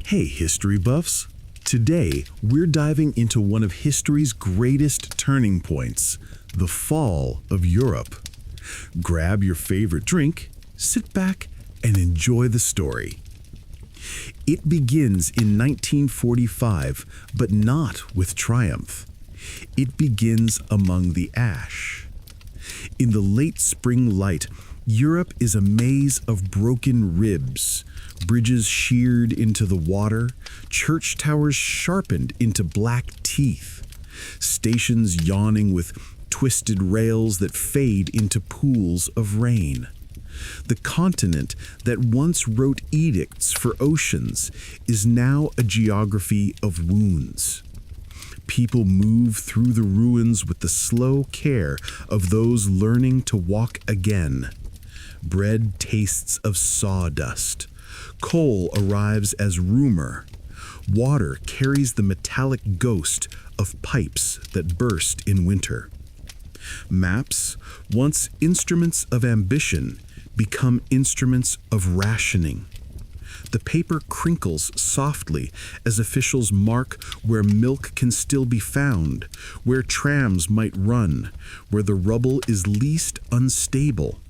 Hey, history buffs! Today, we're diving into one of history's greatest turning points, the fall of Europe. Grab your favorite drink, sit back, and enjoy the story. It begins in 1945, but not with triumph. It begins among the ash. In the late spring light, Europe is a maze of broken ribs, bridges sheared into the water, church towers sharpened into black teeth, stations yawning with twisted rails that fade into pools of rain. The continent that once wrote edicts for oceans is now a geography of wounds. People move through the ruins with the slow care of those learning to walk again. Bread tastes of sawdust. Coal arrives as rumor. Water carries the metallic ghost of pipes that burst in winter. Maps, once instruments of ambition, become instruments of rationing. The paper crinkles softly as officials mark where milk can still be found, where trams might run, where the rubble is least unstable.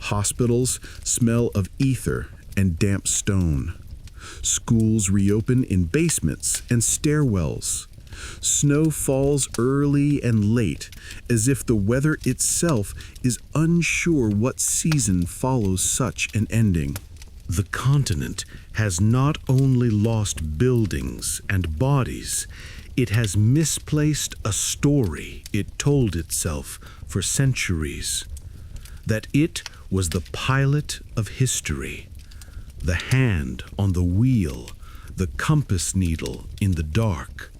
Hospitals smell of ether and damp stone. Schools reopen in basements and stairwells. Snow falls early and late, as if the weather itself is unsure what season follows such an ending. The continent has not only lost buildings and bodies, it has misplaced a story it told itself for centuries. That it was the pilot of history, the hand on the wheel, the compass needle in the dark.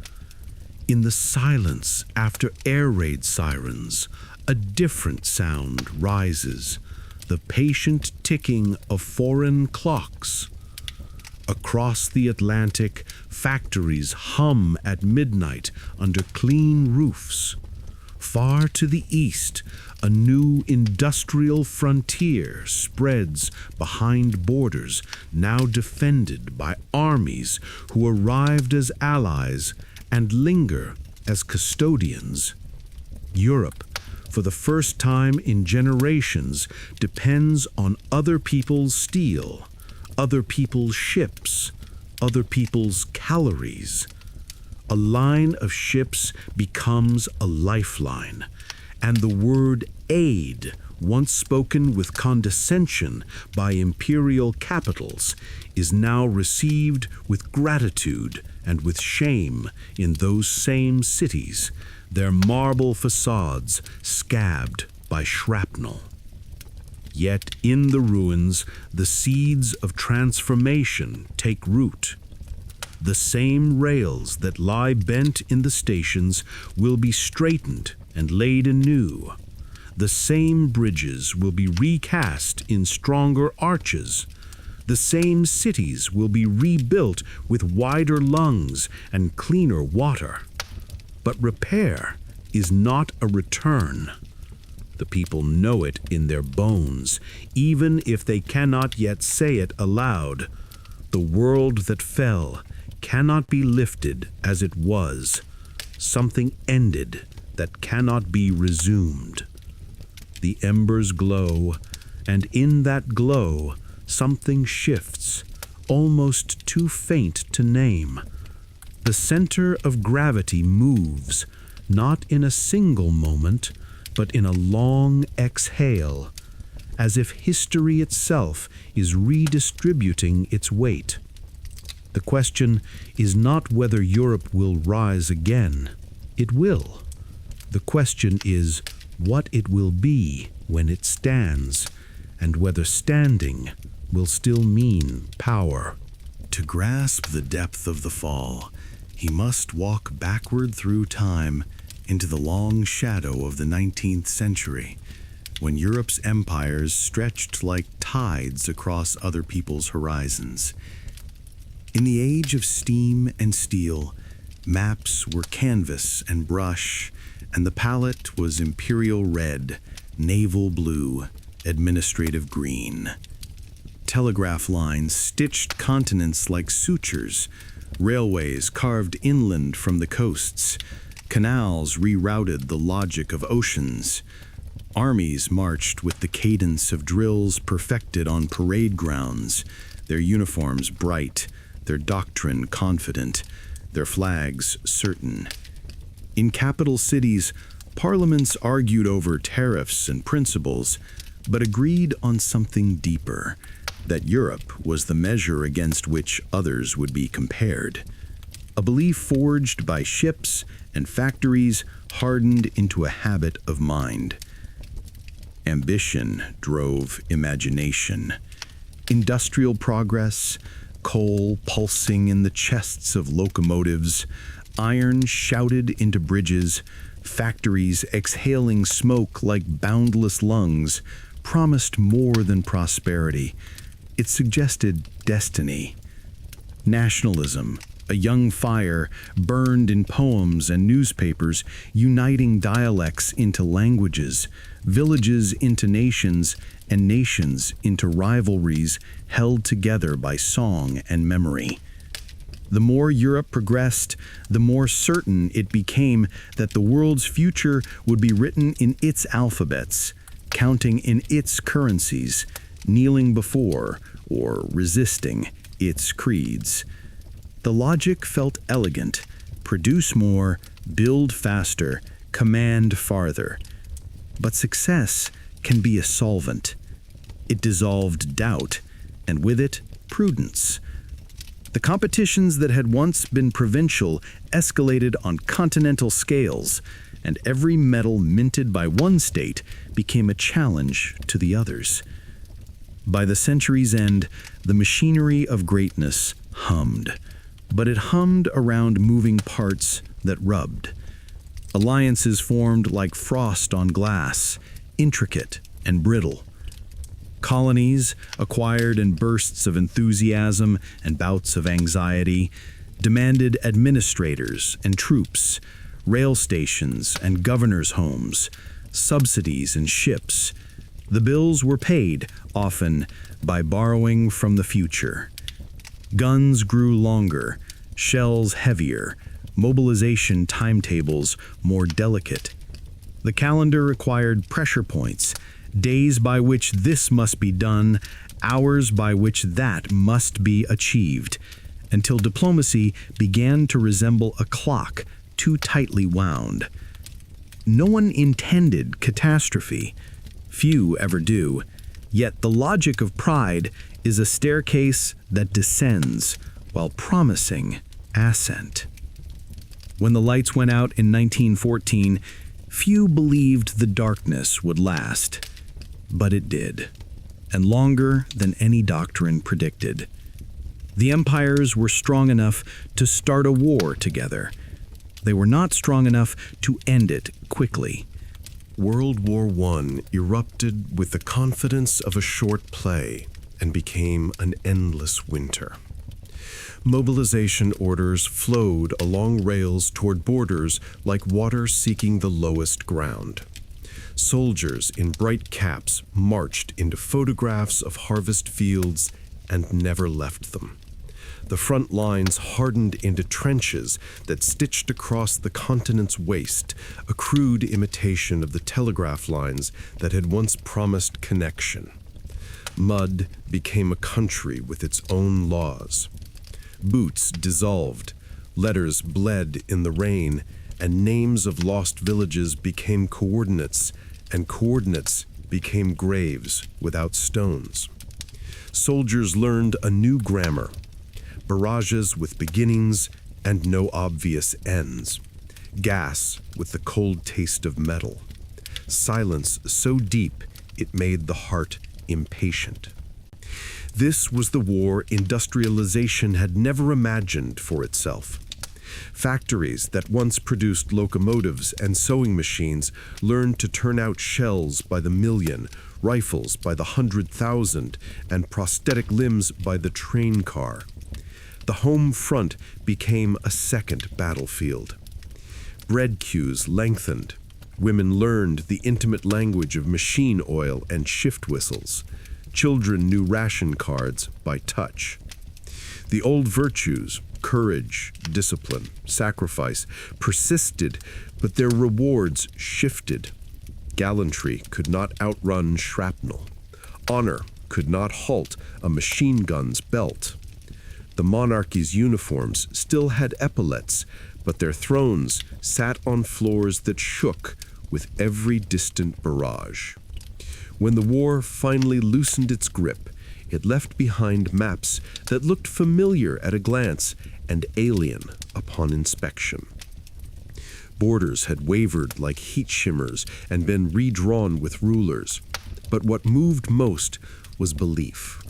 In the silence after air raid sirens, a different sound rises, the patient ticking of foreign clocks. Across the Atlantic, factories hum at midnight under clean roofs. Far to the east, a new industrial frontier spreads behind borders now defended by armies who arrived as allies and linger as custodians. Europe, for the first time in generations, depends on other people's steel, other people's ships, other people's calories. A line of ships becomes a lifeline, and the word aid, once spoken with condescension by imperial capitals, is now received with gratitude and with shame in those same cities, their marble facades scabbed by shrapnel. Yet in the ruins, the seeds of transformation take root. The same rails that lie bent in the stations will be straightened and laid anew. The same bridges will be recast in stronger arches. The same cities will be rebuilt with wider lungs and cleaner water. But repair is not a return. The people know it in their bones, even if they cannot yet say it aloud. The world that fell cannot be lifted as it was. Something ended that cannot be resumed. The embers glow, and in that glow, something shifts, almost too faint to name. The center of gravity moves, not in a single moment, but in a long exhale, as if history itself is redistributing its weight. The question is not whether Europe will rise again. It will. The question is what it will be when it stands, and whether standing will still mean power. To grasp the depth of the fall, he must walk backward through time into the long shadow of the 19th century, when Europe's empires stretched like tides across other people's horizons. In the age of steam and steel, maps were canvas and brush, and the palette was imperial red, naval blue, administrative green. telegraph lines stitched continents like sutures, railways carved inland from the coasts, canals rerouted the logic of oceans, armies marched with the cadence of drills perfected on parade grounds, their uniforms bright, their doctrine confident, their flags certain. In capital cities, parliaments argued over tariffs and principles, but agreed on something deeper, that Europe was the measure against which others would be compared. A belief forged by ships and factories hardened into a habit of mind. Ambition drove imagination. Industrial progress, coal pulsing in the chests of locomotives, iron shouted into bridges, factories exhaling smoke like boundless lungs, promised more than prosperity. It suggested destiny. Nationalism, a young fire, burned in poems and newspapers, uniting dialects into languages, villages into nations, and nations into rivalries held together by song and memory. The more Europe progressed, the more certain it became that the world's future would be written in its alphabets, counting in its currencies, kneeling before or resisting its creeds. The logic felt elegant: produce more, build faster, command farther. But success can be a solvent. It dissolved doubt, and with it, prudence. The competitions that had once been provincial escalated on continental scales, and every medal minted by one state became a challenge to the others. By the century's end, the machinery of greatness hummed, but it hummed around moving parts that rubbed. Alliances formed like frost on glass, intricate and brittle. Colonies, acquired in bursts of enthusiasm and bouts of anxiety, demanded administrators and troops, rail stations and governors' homes, subsidies and ships. The bills were paid, often, by borrowing from the future. Guns grew longer, shells heavier, mobilization timetables more delicate. The calendar required pressure points, days by which this must be done, hours by which that must be achieved, until diplomacy began to resemble a clock too tightly wound. No one intended catastrophe. Few ever do. Yet the logic of pride is a staircase that descends while promising ascent. When the lights went out in 1914, few believed the darkness would last. But it did, and longer than any doctrine predicted. The empires were strong enough to start a war together. They were not strong enough to end it quickly. World War I erupted with the confidence of a short play and became an endless winter. Mobilization orders flowed along rails toward borders like water seeking the lowest ground. Soldiers in bright caps marched into photographs of harvest fields and never left them. The front lines hardened into trenches that stitched across the continent's waste, a crude imitation of the telegraph lines that had once promised connection. Mud became a country with its own laws. Boots dissolved, letters bled in the rain, and names of lost villages became coordinates, and coordinates became graves without stones. Soldiers learned a new grammar: barrages with beginnings and no obvious ends, gas with the cold taste of metal, silence so deep it made the heart impatient. This was the war industrialization had never imagined for itself. Factories that once produced locomotives and sewing machines learned to turn out shells by the million, rifles by the 100,000, and prosthetic limbs by the train car. The home front became a second battlefield. Bread queues lengthened. Women learned the intimate language of machine oil and shift whistles. Children knew ration cards by touch. The old virtues, courage, discipline, sacrifice, persisted, but their rewards shifted. Gallantry could not outrun shrapnel. Honor could not halt a machine gun's belt. The monarchy's uniforms still had epaulets, but their thrones sat on floors that shook with every distant barrage. When the war finally loosened its grip, it left behind maps that looked familiar at a glance and alien upon inspection. Borders had wavered like heat shimmers and been redrawn with rulers, but what moved most was belief.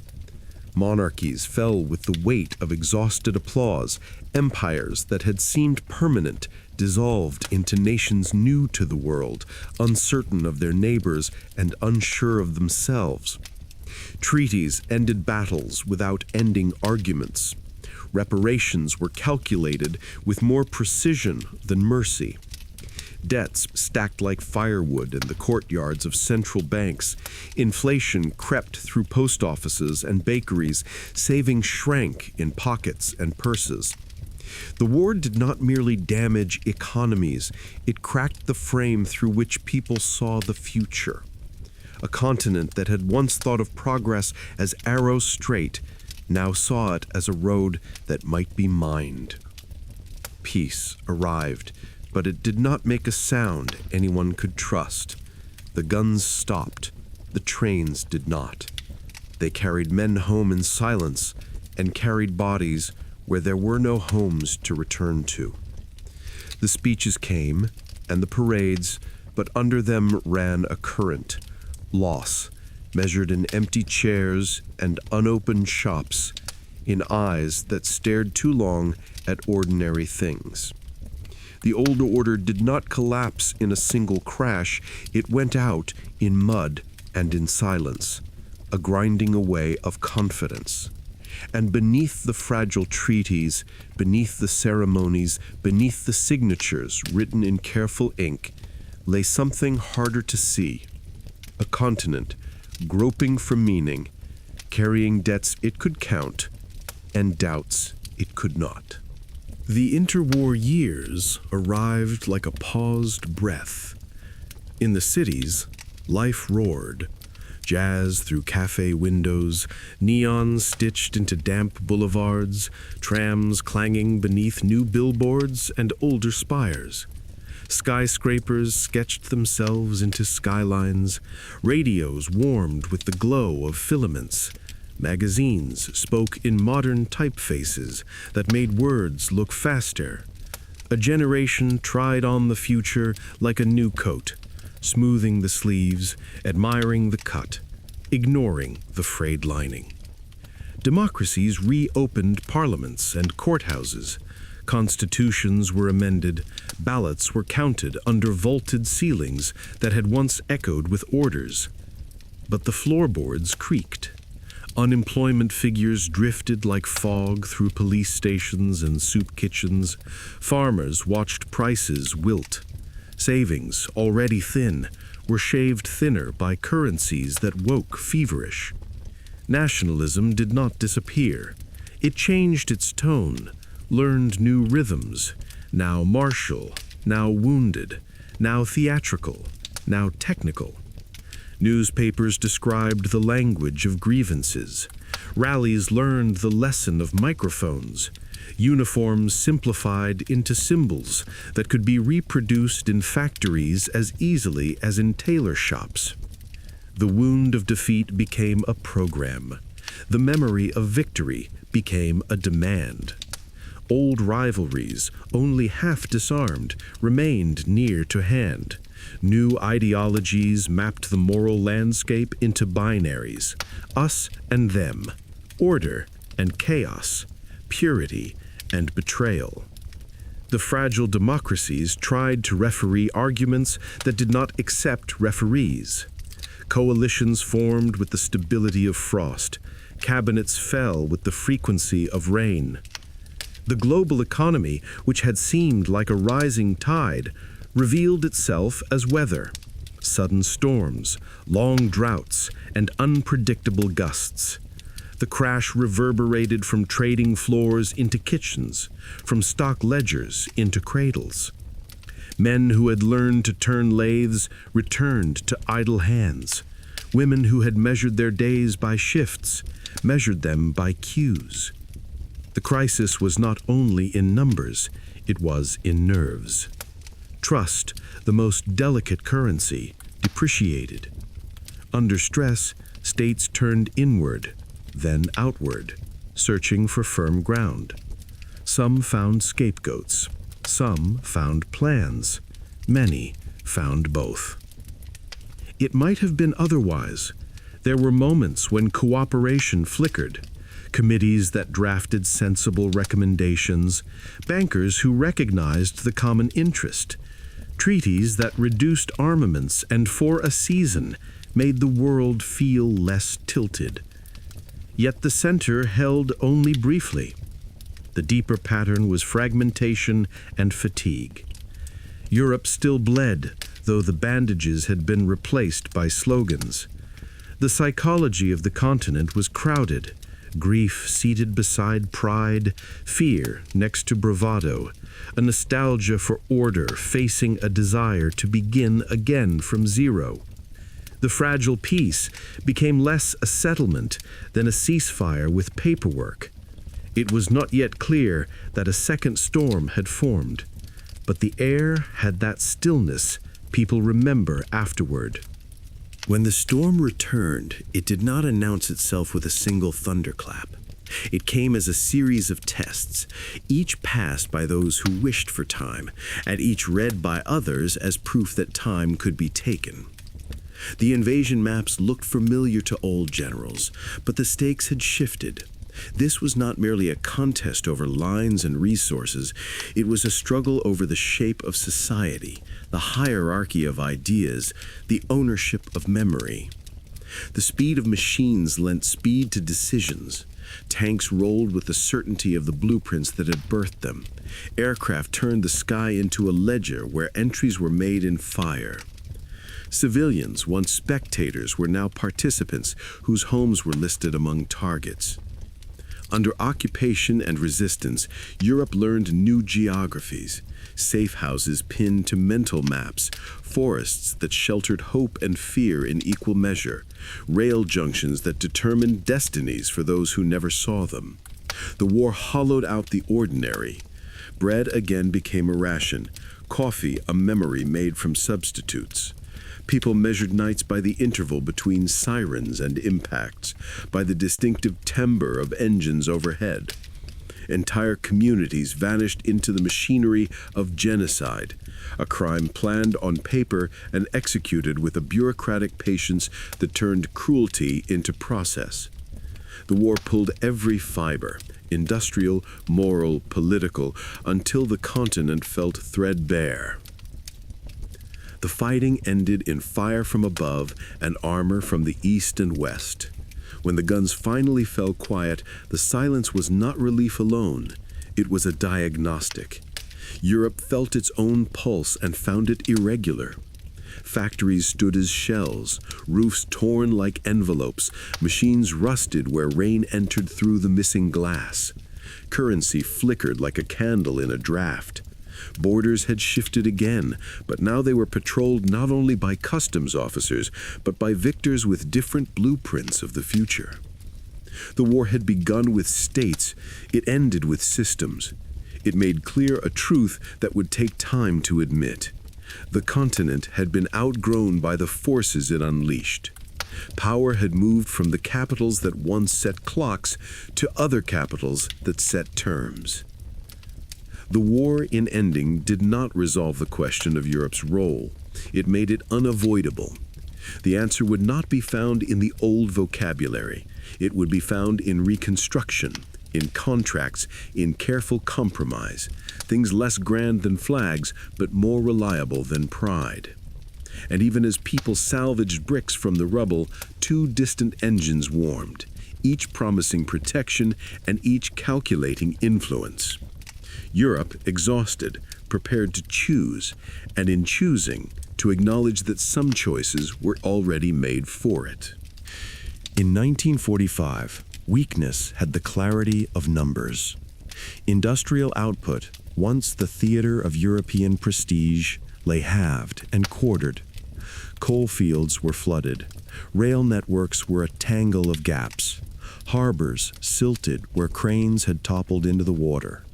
Monarchies fell with the weight of exhausted applause. Empires that had seemed permanent dissolved into nations new to the world, uncertain of their neighbors and unsure of themselves. Treaties ended battles without ending arguments. Reparations were calculated with more precision than mercy. Debts stacked like firewood in the courtyards of central banks. Inflation crept through post offices and bakeries. Savings shrank in pockets and purses. The war did not merely damage economies, it cracked the frame through which people saw the future. A continent that had once thought of progress as arrow straight now saw it as a road that might be mined. Peace arrived, but it did not make a sound anyone could trust. The guns stopped. The trains did not. They carried men home in silence and carried bodies where there were no homes to return to. The speeches came and the parades, but under them ran a current, loss, measured in empty chairs and unopened shops, in eyes that stared too long at ordinary things. The old order did not collapse in a single crash. It went out in mud and in silence, a grinding away of confidence. And beneath the fragile treaties, beneath the ceremonies, beneath the signatures written in careful ink, lay something harder to see. A continent groping for meaning, carrying debts it could count and doubts it could not. The interwar years arrived like a paused breath. In the cities, life roared. Jazz through cafe windows, neons stitched into damp boulevards, trams clanging beneath new billboards and older spires. Skyscrapers sketched themselves into skylines, radios warmed with the glow of filaments. Magazines spoke in modern typefaces that made words look faster. A generation tried on the future like a new coat, smoothing the sleeves, admiring the cut, ignoring the frayed lining. Democracies reopened parliaments and courthouses. Constitutions were amended, ballots were counted under vaulted ceilings that had once echoed with orders. But the floorboards creaked. Unemployment figures drifted like fog through police stations and soup kitchens. Farmers watched prices wilt. Savings, already thin, were shaved thinner by currencies that woke feverish. Nationalism did not disappear. It changed its tone, learned new rhythms, now martial, now wounded, now theatrical, now technical. Newspapers described the language of grievances. Rallies learned the lesson of microphones. Uniforms simplified into symbols that could be reproduced in factories as easily as in tailor shops. The wound of defeat became a program. The memory of victory became a demand. Old rivalries, only half disarmed, remained near to hand. New ideologies mapped the moral landscape into binaries: us and them, order and chaos, purity and betrayal. The fragile democracies tried to referee arguments that did not accept referees. Coalitions formed with the stability of frost. Cabinets fell with the frequency of rain. The global economy, which had seemed like a rising tide, revealed itself as weather. sudden storms, long droughts, and unpredictable gusts. The crash reverberated from trading floors into kitchens, from stock ledgers into cradles. Men who had learned to turn lathes returned to idle hands. Women who had measured their days by shifts measured them by cues. The crisis was not only in numbers, it was in nerves. Trust, the most delicate currency, depreciated. Under stress, states turned inward, then outward, searching for firm ground. Some found scapegoats. Some found plans. Many found both. It might have been otherwise. There were moments when cooperation flickered, committees that drafted sensible recommendations, bankers who recognized the common interest, treaties that reduced armaments and for a season made the world feel less tilted. Yet the center held only briefly. The deeper pattern was fragmentation and fatigue. Europe still bled, though the bandages had been replaced by slogans. The psychology of the continent was crowded, grief seated beside pride, fear next to bravado, a nostalgia for order facing a desire to begin again from zero. The fragile peace became less a settlement than a ceasefire with paperwork. It was not yet clear that a second storm had formed, but the air had that stillness people remember afterward. When the storm returned, it did not announce itself with a single thunderclap. It came as a series of tests, each passed by those who wished for time, and each read by others as proof that time could be taken. The invasion maps looked familiar to old generals, but the stakes had shifted. This was not merely a contest over lines and resources, it was a struggle over the shape of society, the hierarchy of ideas, the ownership of memory. The speed of machines lent speed to decisions. Tanks rolled with the certainty of the blueprints that had birthed them. Aircraft turned the sky into a ledger where entries were made in fire. Civilians, once spectators, were now participants whose homes were listed among targets. Under occupation and resistance, Europe learned new geographies, safe houses pinned to mental maps, forests that sheltered hope and fear in equal measure, rail junctions that determined destinies for those who never saw them. The war hollowed out the ordinary. Bread again became a ration, coffee a memory made from substitutes. People measured nights by the interval between sirens and impacts, by the distinctive timbre of engines overhead. Entire communities vanished into the machinery of genocide, a crime planned on paper and executed with a bureaucratic patience that turned cruelty into process. The war pulled every fiber, industrial, moral, political, until the continent felt threadbare. The fighting ended in fire from above and armor from the east and west. When the guns finally fell quiet, the silence was not relief alone. It was a diagnostic. Europe felt its own pulse and found it irregular. Factories stood as shells, roofs torn like envelopes, machines rusted where rain entered through the missing glass. Currency flickered like a candle in a draft. Borders had shifted again, but now they were patrolled not only by customs officers, but by victors with different blueprints of the future. The war had begun with states, it ended with systems. It made clear a truth that would take time to admit. The continent had been outgrown by the forces it unleashed. Power had moved from the capitals that once set clocks to other capitals that set terms. The war in ending did not resolve the question of Europe's role. It made it unavoidable. The answer would not be found in the old vocabulary. It would be found in reconstruction, in contracts, in careful compromise, things less grand than flags, but more reliable than pride. And even as people salvaged bricks from the rubble, two distant engines warmed, each promising protection and each calculating influence. Europe, exhausted, prepared to choose, and in choosing, to acknowledge that some choices were already made for it. In 1945, weakness had the clarity of numbers. Industrial output, once the theater of European prestige, lay halved and quartered. Coal fields were flooded. Rail networks were a tangle of gaps. Harbors silted where cranes had toppled into the water.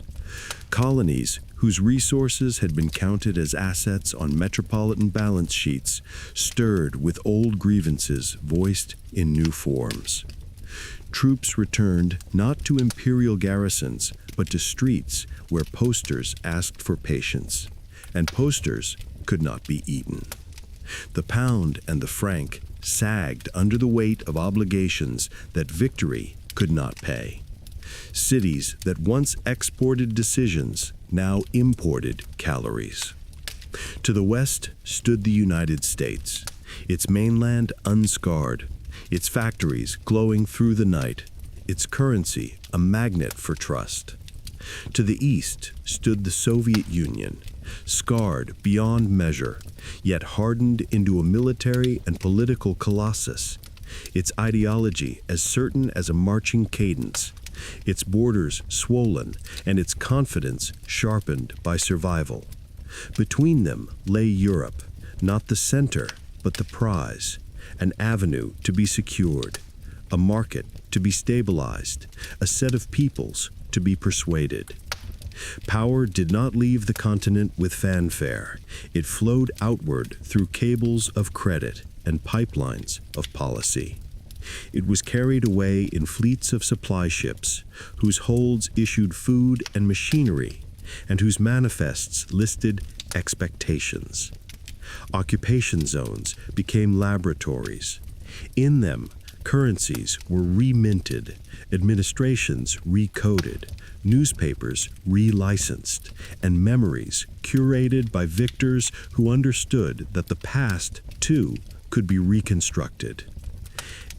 Colonies, whose resources had been counted as assets on metropolitan balance sheets, stirred with old grievances voiced in new forms. Troops returned not to imperial garrisons, but to streets where posters asked for patience, and posters could not be eaten. The pound and the franc sagged under the weight of obligations that victory could not pay. Cities that once exported decisions now imported calories. To the west stood the United States, its mainland unscarred, its factories glowing through the night, its currency a magnet for trust. To the east stood the Soviet Union, scarred beyond measure, yet hardened into a military and political colossus, its ideology as certain as a marching cadence, its borders swollen and its confidence sharpened by survival. Between them lay Europe, not the center, but the prize, an avenue to be secured, a market to be stabilized, a set of peoples to be persuaded. Power did not leave the continent with fanfare. It flowed outward through cables of credit and pipelines of policy. It was carried away in fleets of supply ships, whose holds issued food and machinery, and whose manifests listed expectations. Occupation zones became laboratories. In them, currencies were reminted, administrations recoded, newspapers relicensed, and memories curated by victors who understood that the past, too, could be reconstructed.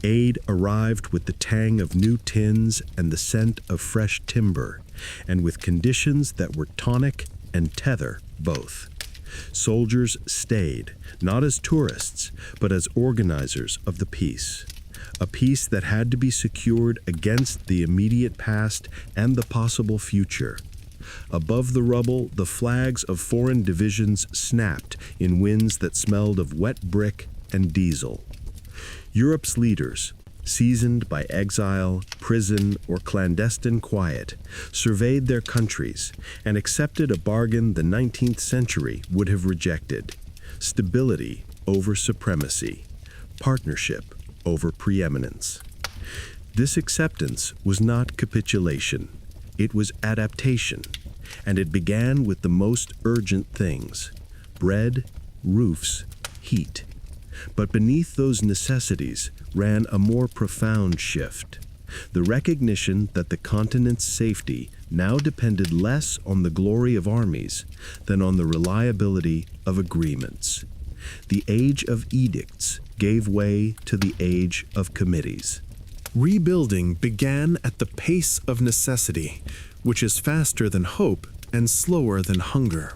Aid arrived with the tang of new tins and the scent of fresh timber, and with conditions that were tonic and tether both. Soldiers stayed, not as tourists, but as organizers of the peace. A peace that had to be secured against the immediate past and the possible future. Above the rubble, the flags of foreign divisions snapped in winds that smelled of wet brick and diesel. Europe's leaders, seasoned by exile, prison, or clandestine quiet, surveyed their countries and accepted a bargain the 19th century would have rejected: stability over supremacy, partnership over preeminence. This acceptance was not capitulation, it was adaptation, and it began with the most urgent things: bread, roofs, heat. But beneath those necessities ran a more profound shift, the recognition that the continent's safety now depended less on the glory of armies than on the reliability of agreements. The age of edicts gave way to the age of committees. Rebuilding began at the pace of necessity, which is faster than hope and slower than hunger.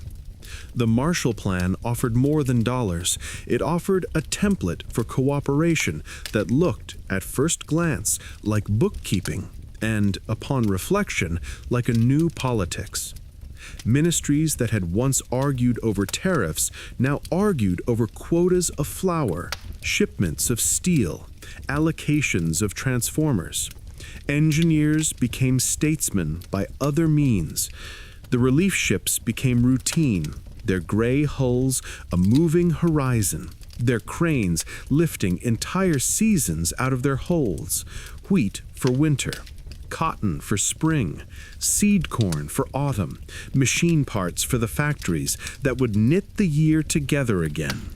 The Marshall Plan offered more than dollars. It offered a template for cooperation that looked, at first glance, like bookkeeping, and, upon reflection, like a new politics. Ministries that had once argued over tariffs now argued over quotas of flour, shipments of steel, allocations of transformers. Engineers became statesmen by other means. The relief ships became routine, their gray hulls a moving horizon, their cranes lifting entire seasons out of their holds, wheat for winter, cotton for spring, seed corn for autumn, machine parts for the factories that would knit the year together again.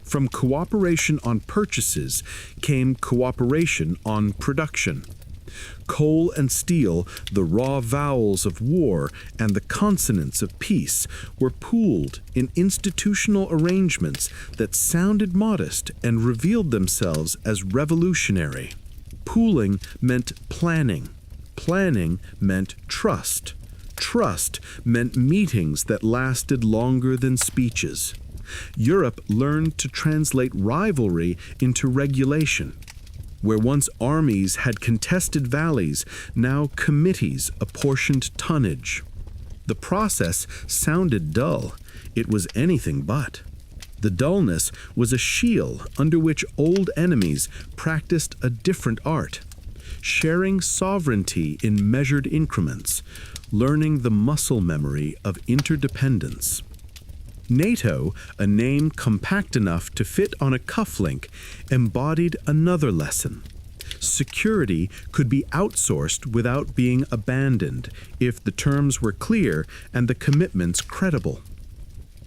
From cooperation on purchases came cooperation on production. Coal and steel, the raw vowels of war and the consonants of peace, were pooled in institutional arrangements that sounded modest and revealed themselves as revolutionary. Pooling meant planning. Planning meant trust. Trust meant meetings that lasted longer than speeches. Europe learned to translate rivalry into regulation. Where once armies had contested valleys, now committees apportioned tonnage. The process sounded dull. It was anything but. The dullness was a shield under which old enemies practiced a different art, sharing sovereignty in measured increments, learning the muscle memory of interdependence. NATO, a name compact enough to fit on a cufflink, embodied another lesson. Security could be outsourced without being abandoned if the terms were clear and the commitments credible.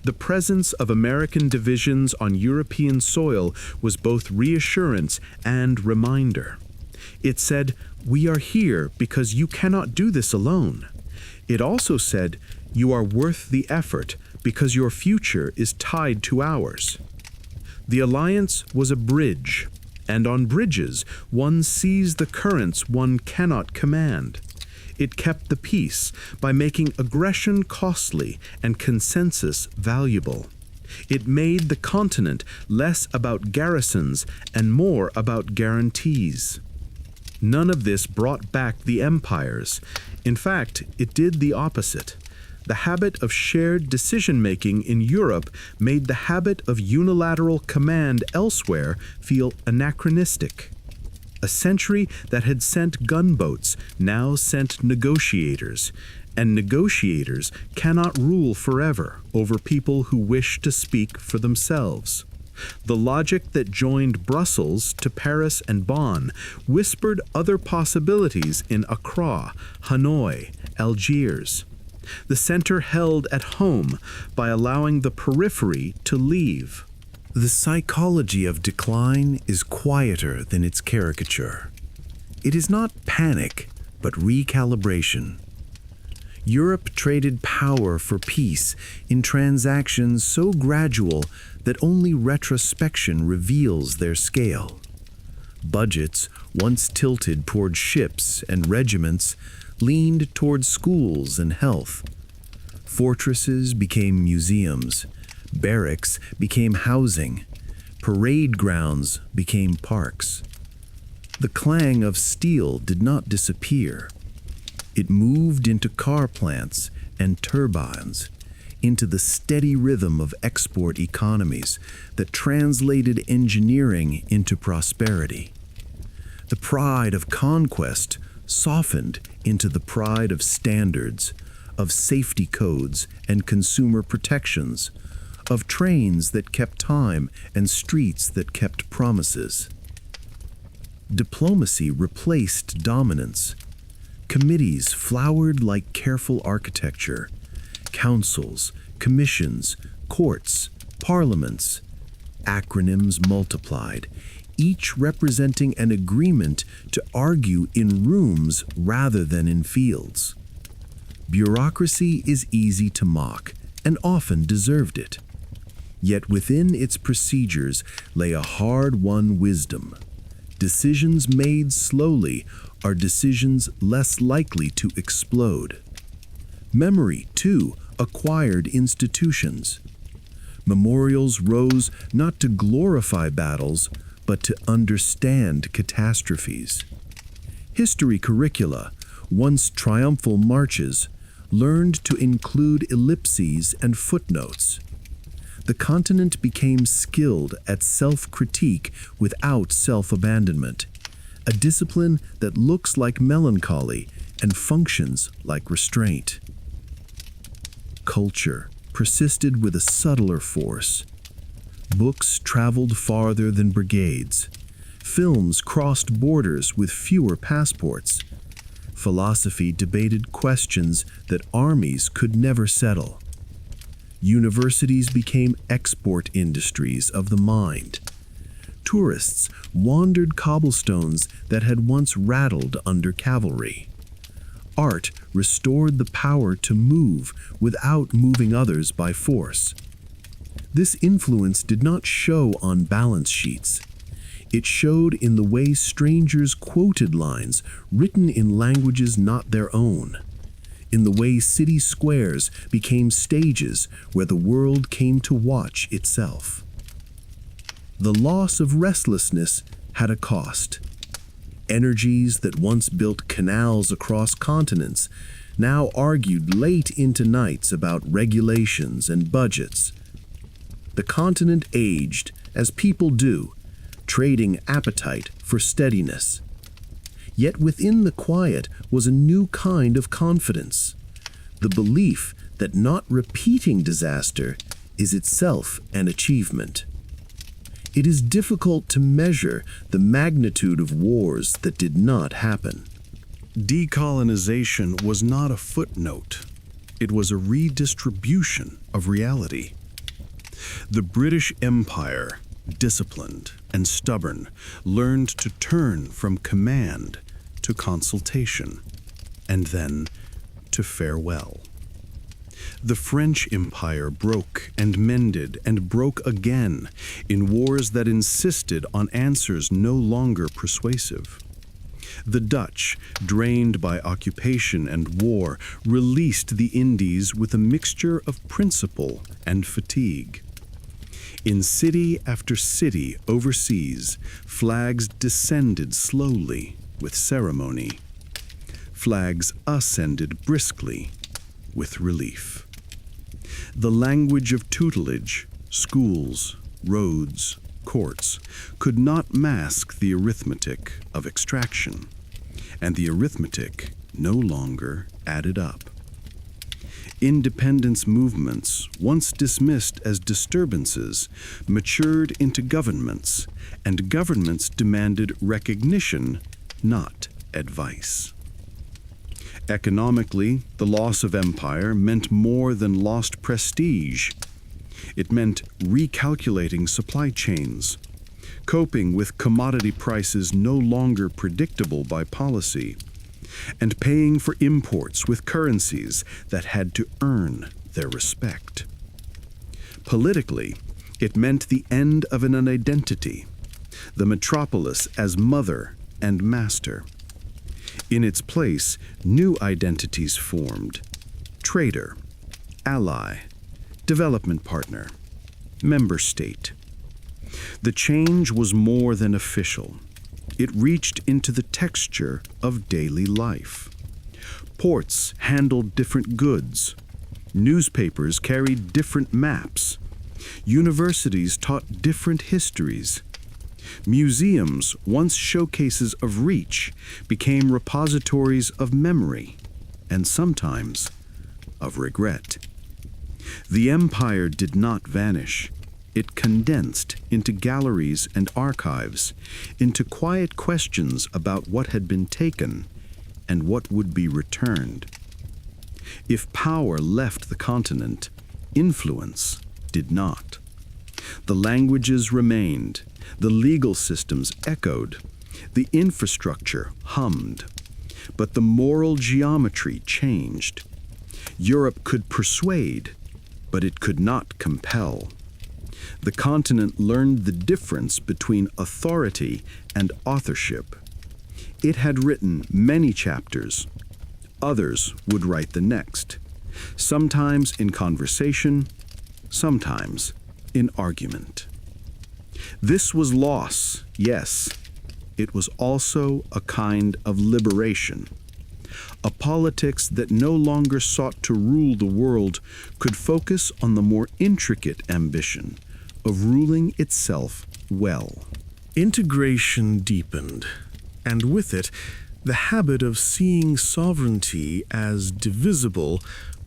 The presence of American divisions on European soil was both reassurance and reminder. It said, "We are here because you cannot do this alone." It also said, "You are worth the effort because your future is tied to ours." The alliance was a bridge, and on bridges one sees the currents one cannot command. It kept the peace by making aggression costly and consensus valuable. It made the continent less about garrisons and more about guarantees. None of this brought back the empires. In fact, it did the opposite. The habit of shared decision-making in Europe made the habit of unilateral command elsewhere feel anachronistic. A century that had sent gunboats now sent negotiators, and negotiators cannot rule forever over people who wish to speak for themselves. The logic that joined Brussels to Paris and Bonn whispered other possibilities in Accra, Hanoi, Algiers. The center held at home by allowing the periphery to leave. The psychology of decline is quieter than its caricature. It is not panic, but recalibration. Europe traded power for peace in transactions so gradual that only retrospection reveals their scale. Budgets, once tilted toward ships and regiments, leaned toward schools and health. Fortresses became museums. Barracks became housing. Parade grounds became parks. The clang of steel did not disappear. It moved into car plants and turbines, into the steady rhythm of export economies that translated engineering into prosperity. The pride of conquest softened into the pride of standards, of safety codes and consumer protections, of trains that kept time and streets that kept promises. Diplomacy replaced dominance. Committees flowered like careful architecture. Councils, commissions, courts, parliaments. Acronyms multiplied, each representing an agreement to argue in rooms rather than in fields. Bureaucracy is easy to mock, and often deserved it. Yet within its procedures lay a hard-won wisdom. Decisions made slowly are decisions less likely to explode. Memory, too, acquired institutions. Memorials rose not to glorify battles, but to understand catastrophes. History curricula, once triumphal marches, learned to include ellipses and footnotes. The continent became skilled at self-critique without self-abandonment, a discipline that looks like melancholy and functions like restraint. Culture persisted with a subtler force. Books traveled farther than brigades. Films crossed borders with fewer passports. Philosophy debated questions that armies could never settle. Universities became export industries of the mind. Tourists wandered cobblestones that had once rattled under cavalry. Art restored the power to move without moving others by force. This influence did not show on balance sheets. It showed in the way strangers quoted lines written in languages not their own. in the way city squares became stages where the world came to watch itself. The loss of restlessness had a cost. Energies that once built canals across continents now argued late into nights about regulations and budgets. The continent aged, as people do, trading appetite for steadiness. Yet within the quiet was a new kind of confidence, the belief that not repeating disaster is itself an achievement. It is difficult to measure the magnitude of wars that did not happen. Decolonization was not a footnote. It was a redistribution of reality. The British Empire, disciplined and stubborn, learned to turn from command to consultation, and then to farewell. The French Empire broke and mended and broke again in wars that insisted on answers no longer persuasive. The Dutch, drained by occupation and war, released the Indies with a mixture of principle and fatigue. In city after city overseas, flags descended slowly with ceremony. Flags ascended briskly with relief. The language of tutelage, schools, roads, courts, could not mask the arithmetic of extraction, and the arithmetic no longer added up. Independence movements, once dismissed as disturbances, matured into governments, and governments demanded recognition, not advice. Economically, the loss of empire meant more than lost prestige. It meant recalculating supply chains, coping with commodity prices no longer predictable by policy, and paying for imports with currencies that had to earn their respect. Politically, it meant the end of an identity, the metropolis as mother and master. In its place, new identities formed: trader, ally, development partner, member state. The change was more than official. It reached into the texture of daily life. Ports handled different goods. Newspapers carried different maps. Universities taught different histories. Museums, once showcases of reach, became repositories of memory, and sometimes of regret. The empire did not vanish. It condensed into galleries and archives, into quiet questions about what had been taken and what would be returned. If power left the continent, influence did not. The languages remained, the legal systems echoed, the infrastructure hummed, but the moral geometry changed. Europe could persuade, but it could not compel. The continent learned the difference between authority and authorship. It had written many chapters. Others would write the next, sometimes in conversation, sometimes in argument. This was loss, yes. It was also a kind of liberation. A politics that no longer sought to rule the world could focus on the more intricate ambition of ruling itself well. Integration deepened, and with it, the habit of seeing sovereignty as divisible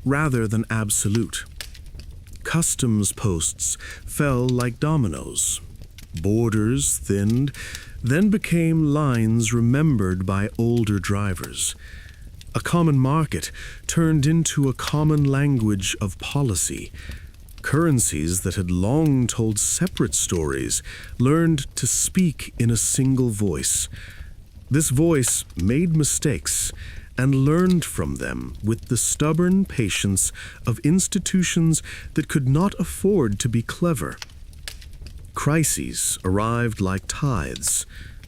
rather than absolute. Customs posts fell like dominoes. Borders thinned, then became lines remembered by older drivers. A common market turned into a common language of policy. Currencies that had long told separate stories learned to speak in a single voice. This voice made mistakes and learned from them with the stubborn patience of institutions that could not afford to be clever. Crises arrived like tides,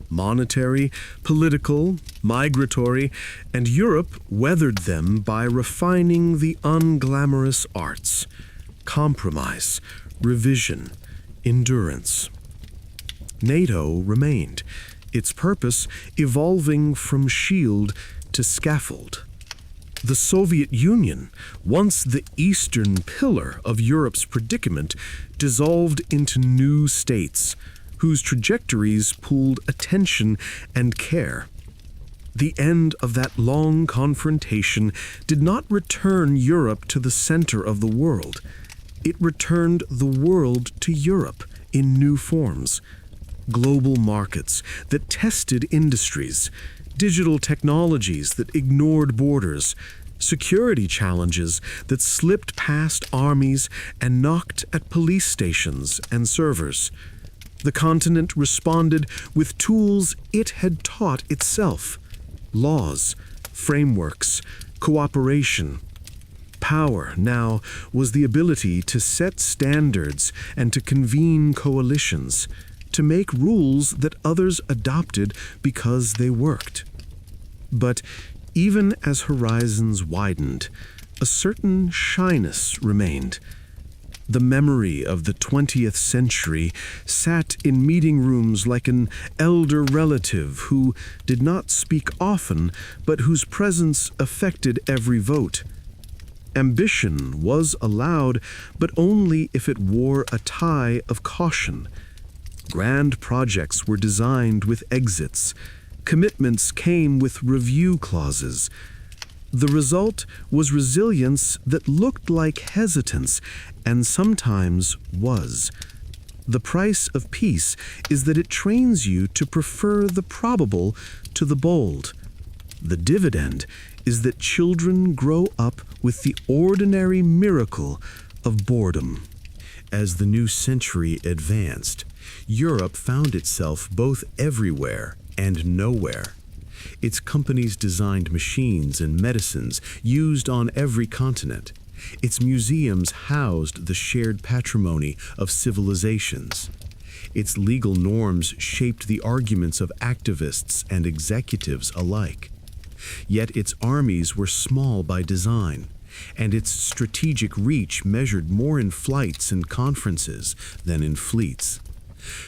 monetary, political, migratory, and Europe weathered them by refining the unglamorous arts: compromise, revision, endurance. NATO remained, its purpose evolving from shield to scaffold. The Soviet Union, once the eastern pillar of Europe's predicament, dissolved into new states, whose trajectories pooled attention and care. The end of that long confrontation did not return Europe to the center of the world. It returned the world to Europe in new forms. Global markets that tested industries, digital technologies that ignored borders, security challenges that slipped past armies and knocked at police stations and servers. The continent responded with tools it had taught itself: laws, frameworks, cooperation. Power now was the ability to set standards and to convene coalitions, to make rules that others adopted because they worked. But even as horizons widened, a certain shyness remained. The memory of the 20th century sat in meeting rooms like an elder relative who did not speak often, but whose presence affected every vote. Ambition was allowed, but only if it wore a tie of caution. Grand projects were designed with exits. Commitments came with review clauses. The result was resilience that looked like hesitance, and sometimes was. The price of peace is that it trains you to prefer the probable to the bold. The dividend is that children grow up with the ordinary miracle of boredom. As the new century advanced, Europe found itself both everywhere and nowhere. Its companies designed machines and medicines used on every continent. Its museums housed the shared patrimony of civilizations. Its legal norms shaped the arguments of activists and executives alike. Yet its armies were small by design, and its strategic reach measured more in flights and conferences than in fleets.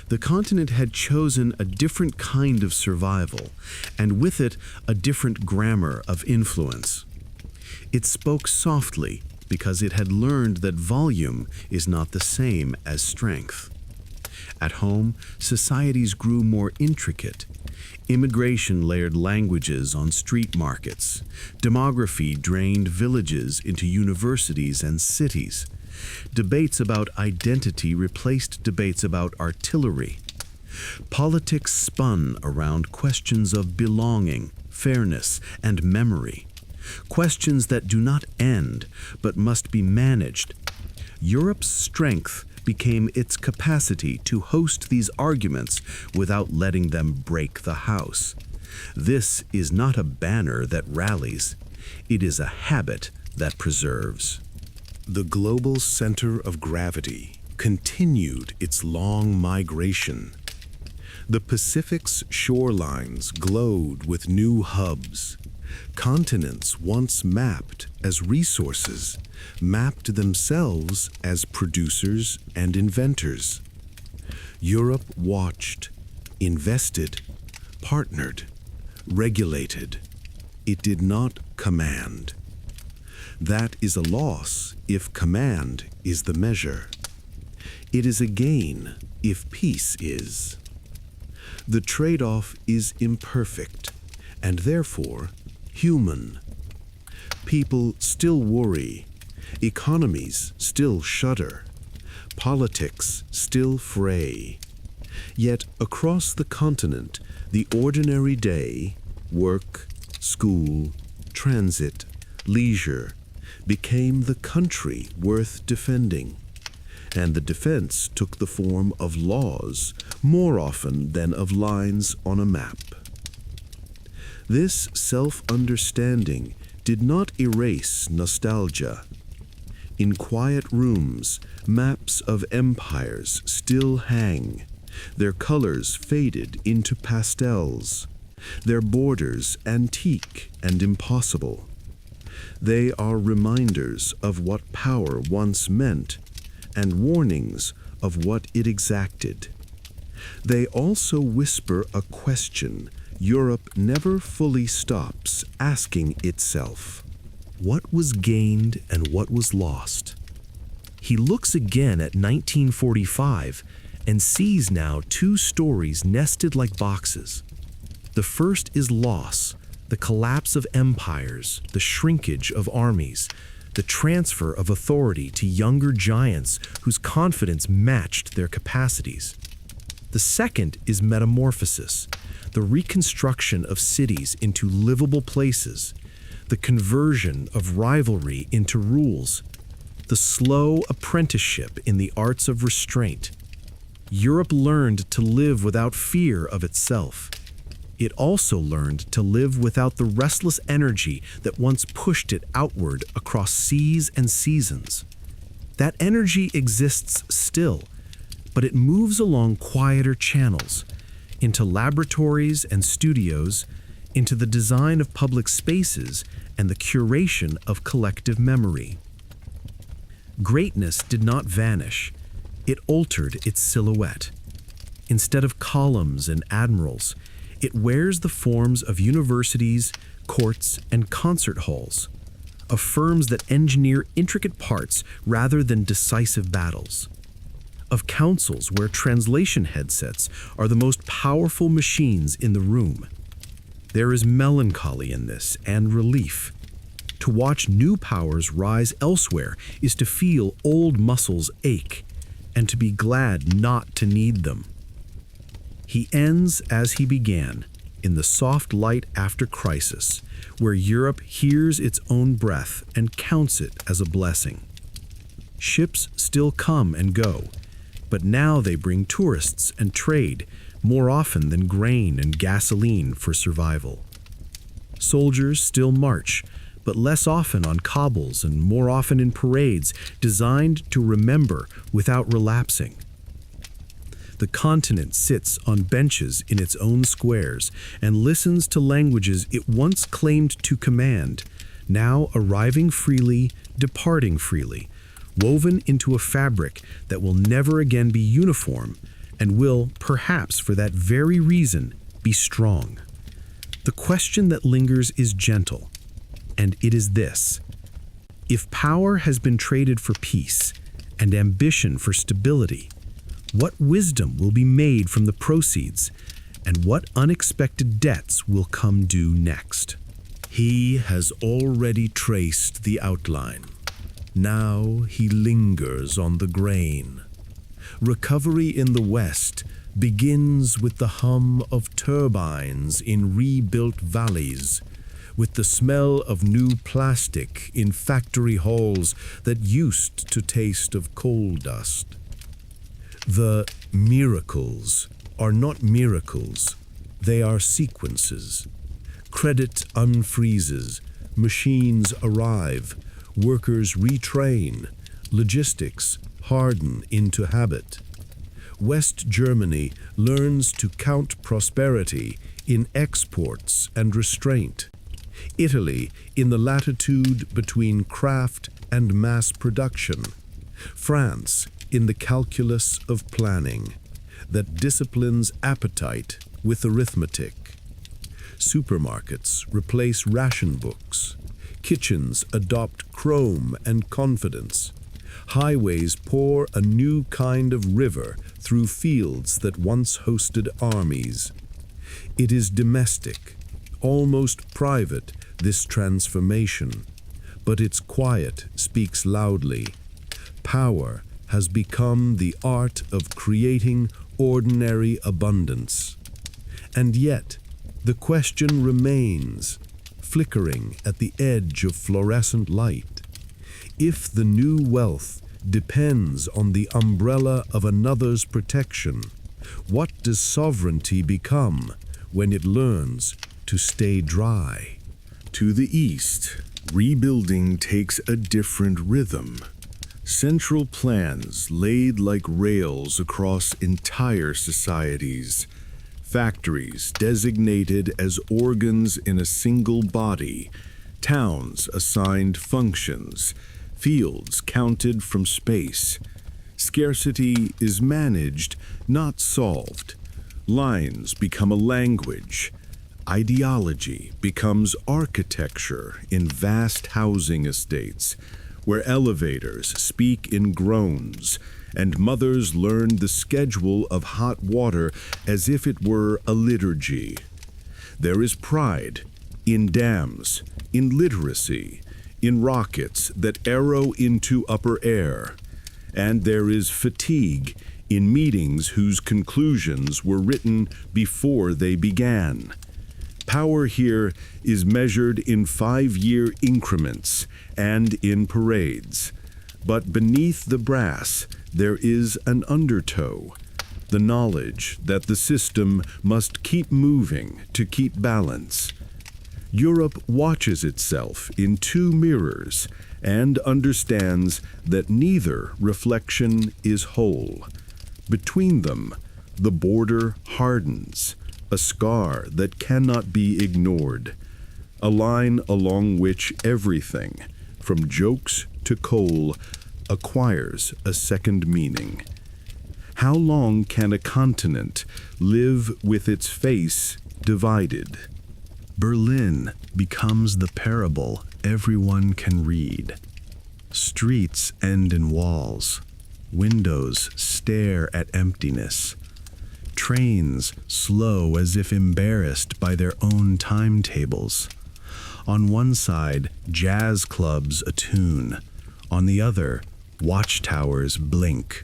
The continent had chosen a different kind of survival, and with it a different grammar of influence. It spoke softly because it had learned that volume is not the same as strength. At home, societies grew more intricate. Immigration layered languages on street markets. Demography drained villages into universities and cities. Debates about identity replaced debates about artillery. Politics spun around questions of belonging, fairness, and memory. Questions that do not end, but must be managed. Europe's strength became its capacity to host these arguments without letting them break the house. This is not a banner that rallies. It is a habit that preserves. The global center of gravity continued its long migration. The Pacific's shorelines glowed with new hubs. Continents once mapped as resources mapped themselves as producers and inventors. Europe watched, invested, partnered, regulated. It did not command. That is a loss if command is the measure. It is a gain if peace is. The trade-off is imperfect and therefore human. People still worry. Economies still shudder. Politics still fray. Yet across the continent, the ordinary day, work, school, transit, leisure, became the country worth defending. And the defense took the form of laws more often than of lines on a map. This self-understanding did not erase nostalgia. In quiet rooms, maps of empires still hang, their colors faded into pastels, their borders antique and impossible. They are reminders of what power once meant and warnings of what it exacted. They also whisper a question Europe never fully stops asking itself. What was gained and what was lost? He looks again at 1945 and sees now two stories nested like boxes. The first is loss, the collapse of empires, the shrinkage of armies, the transfer of authority to younger giants whose confidence matched their capacities. The second is metamorphosis, the reconstruction of cities into livable places, the conversion of rivalry into rules, the slow apprenticeship in the arts of restraint. Europe learned to live without fear of itself. It also learned to live without the restless energy that once pushed it outward across seas and seasons. That energy exists still, but it moves along quieter channels, into laboratories and studios, into the design of public spaces and the curation of collective memory. Greatness did not vanish. It altered its silhouette. Instead of columns and admirals, it wears the forms of universities, courts, and concert halls, of firms that engineer intricate parts rather than decisive battles, of councils where translation headsets are the most powerful machines in the room. There is melancholy in this and relief. To watch new powers rise elsewhere is to feel old muscles ache, and to be glad not to need them. He ends as he began, in the soft light after crisis, where Europe hears its own breath and counts it as a blessing. Ships still come and go, but now they bring tourists and trade more often than grain and gasoline for survival. Soldiers still march, but less often on cobbles and more often in parades designed to remember without relapsing. The continent sits on benches in its own squares and listens to languages it once claimed to command, now arriving freely, departing freely, woven into a fabric that will never again be uniform and will, perhaps for that very reason, be strong. The question that lingers is gentle, and it is this: if power has been traded for peace and ambition for stability, what wisdom will be made from the proceeds, and what unexpected debts will come due next? He has already traced the outline. Now he lingers on the grain. Recovery in the West begins with the hum of turbines in rebuilt valleys, with the smell of new plastic in factory halls that used to taste of coal dust. The miracles are not miracles, they are sequences. Credit unfreezes, machines arrive, workers retrain, logistics harden into habit. West Germany learns to count prosperity in exports and restraint. Italy in the latitude between craft and mass production. France in the calculus of planning that disciplines appetite with arithmetic. Supermarkets replace ration books. Kitchens adopt chrome and confidence. Highways pour a new kind of river through fields that once hosted armies. It is domestic, almost private, this transformation, but its quiet speaks loudly. Power has become the art of creating ordinary abundance. And yet, the question remains, flickering at the edge of fluorescent light. If the new wealth depends on the umbrella of another's protection, what does sovereignty become when it learns to stay dry? To the east, rebuilding takes a different rhythm. Central plans laid like rails across entire societies. Factories designated as organs in a single body. Towns assigned functions. Fields counted from space. Scarcity is managed, not solved. Lines become a language. Ideology becomes architecture in vast housing estates, where elevators speak in groans, and mothers learn the schedule of hot water as if it were a liturgy. There is pride in dams, in literacy, in rockets that arrow into upper air, and there is fatigue in meetings whose conclusions were written before they began. Power here is measured in 5-year increments and in parades. But beneath the brass, there is an undertow, the knowledge that the system must keep moving to keep balance. Europe watches itself in 2 mirrors and understands that neither reflection is whole. Between them, the border hardens, a scar that cannot be ignored, a line along which everything, from jokes to coal, acquires a second meaning. How long can a continent live with its face divided? Berlin becomes the parable everyone can read. Streets end in walls. Windows stare at emptiness. Trains slow as if embarrassed by their own timetables. On one side, jazz clubs attune. On the other, watchtowers blink.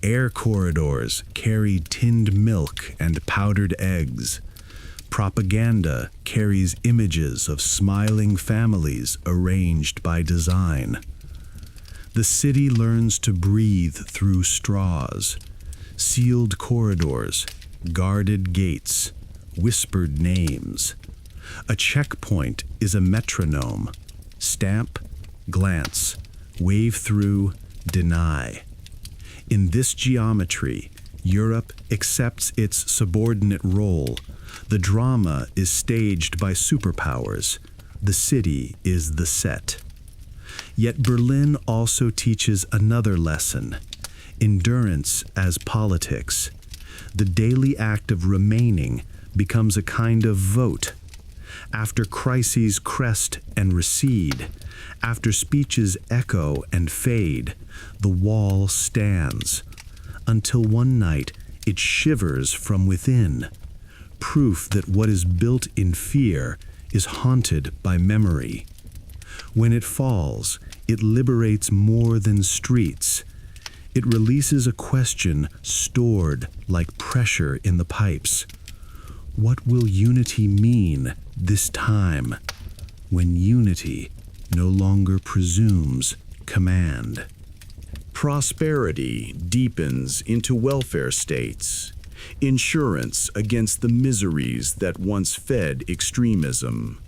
Air corridors carry tinned milk and powdered eggs. Propaganda carries images of smiling families arranged by design. The city learns to breathe through straws, sealed corridors, guarded gates, whispered names. A checkpoint is a metronome. Stamp, glance, wave through, deny. In this geometry, Europe accepts its subordinate role. The drama is staged by superpowers. The city is the set. Yet Berlin also teaches another lesson: endurance as politics. The daily act of remaining becomes a kind of vote. After crises crest and recede, after speeches echo and fade, the wall stands, until one night it shivers from within, proof that what is built in fear is haunted by memory. When it falls, it liberates more than streets. It releases a question stored like pressure in the pipes. What will unity mean this time, when unity no longer presumes command? Prosperity deepens into welfare states, insurance against the miseries that once fed extremism.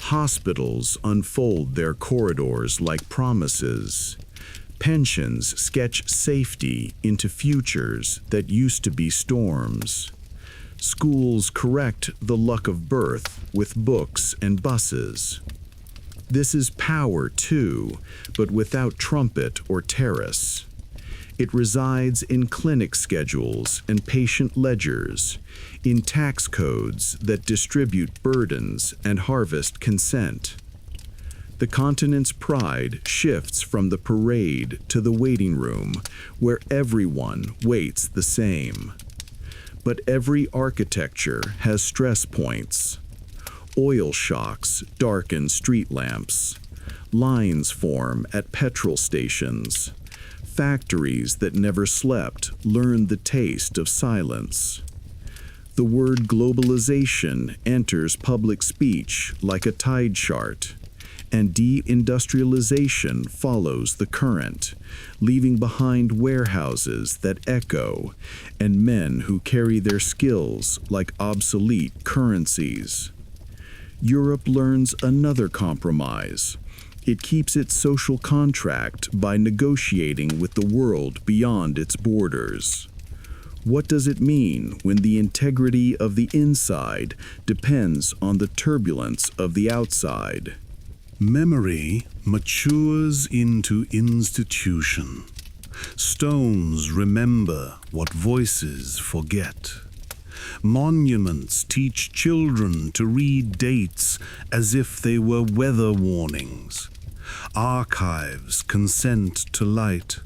Hospitals unfold their corridors like promises. Pensions sketch safety into futures that used to be storms. Schools correct the luck of birth with books and buses. This is power too, but without trumpet or terrace. It resides in clinic schedules and patient ledgers, in tax codes that distribute burdens and harvest consent. The continent's pride shifts from the parade to the waiting room, where everyone waits the same. But every architecture has stress points. Oil shocks darken street lamps. Lines form at petrol stations. Factories that never slept learn the taste of silence. The word globalization enters public speech like a tide chart, and deindustrialization follows the current, leaving behind warehouses that echo and men who carry their skills like obsolete currencies. Europe learns another compromise, It keeps its social contract by negotiating with the world beyond its borders. What does it mean when the integrity of the inside depends on the turbulence of the outside? Memory matures into institution. Stones remember what voices forget. Monuments teach children to read dates as if they were weather warnings. Archives consent to light.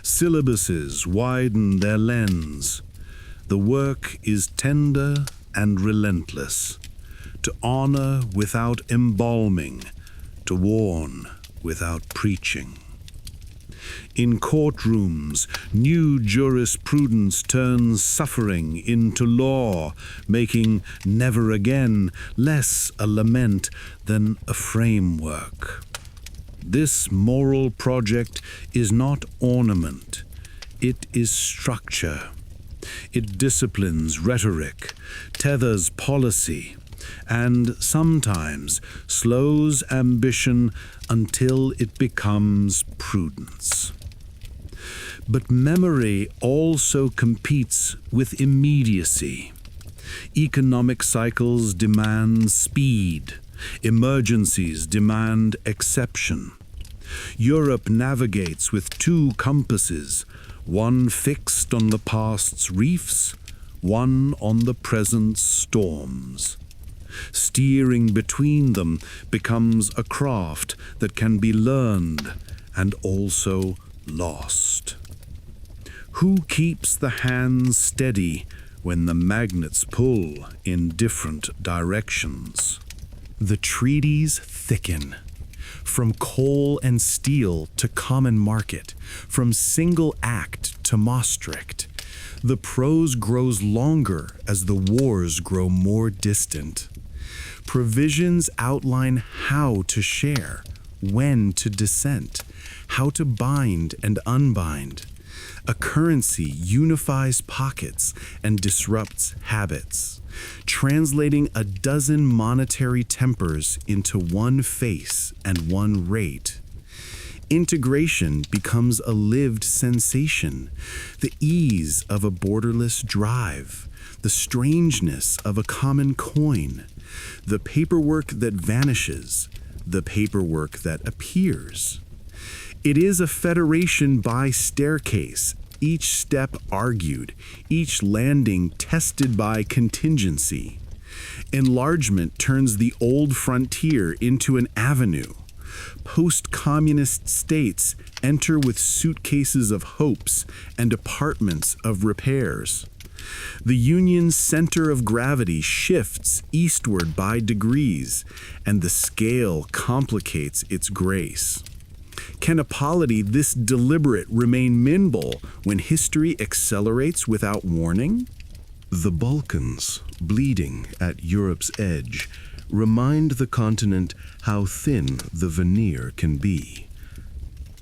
Syllabuses widen their lens. The work is tender and relentless, to honor without embalming, to warn without preaching. In courtrooms, new jurisprudence turns suffering into law, making never again less a lament than a framework. This moral project is not ornament, it is structure. It disciplines rhetoric, tethers policy, and sometimes slows ambition until it becomes prudence. But memory also competes with immediacy. Economic cycles demand speed. Emergencies demand exception. Europe navigates with two compasses, one fixed on the past's reefs, one on the present's storms. Steering between them becomes a craft that can be learned and also lost. Who keeps the hands steady when the magnets pull in different directions? The treaties thicken. From coal and steel to common market, from single act to Maastricht, the prose grows longer as the wars grow more distant. Provisions outline how to share, when to dissent, how to bind and unbind. A currency unifies pockets and disrupts habits, translating a dozen monetary tempers into one face and one rate. Integration becomes a lived sensation, the ease of a borderless drive, the strangeness of a common coin, the paperwork that vanishes, the paperwork that appears. It is a federation by staircase, each step argued, each landing tested by contingency. Enlargement turns the old frontier into an avenue. Post-communist states enter with suitcases of hopes and apartments of repairs. The Union's center of gravity shifts eastward by degrees, and the scale complicates its grace. Can a polity this deliberate remain nimble when history accelerates without warning? The Balkans, bleeding at Europe's edge, remind the continent how thin the veneer can be.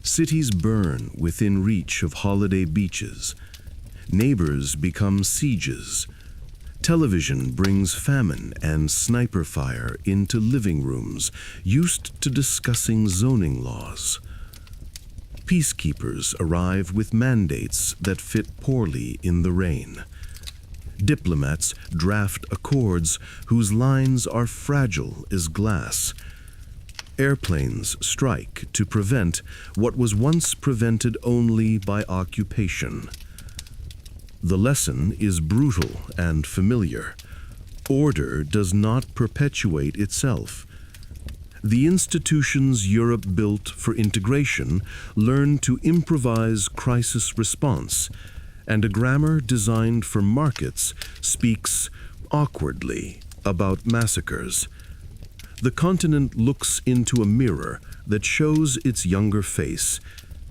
Cities burn within reach of holiday beaches. Neighbors become sieges. Television brings famine and sniper fire into living rooms used to discussing zoning laws. Peacekeepers arrive with mandates that fit poorly in the rain. Diplomats draft accords whose lines are fragile as glass. Airplanes strike to prevent what was once prevented only by occupation. The lesson is brutal and familiar. Order does not perpetuate itself. The institutions Europe built for integration learned to improvise crisis response, and a grammar designed for markets speaks awkwardly about massacres. The continent looks into a mirror that shows its younger face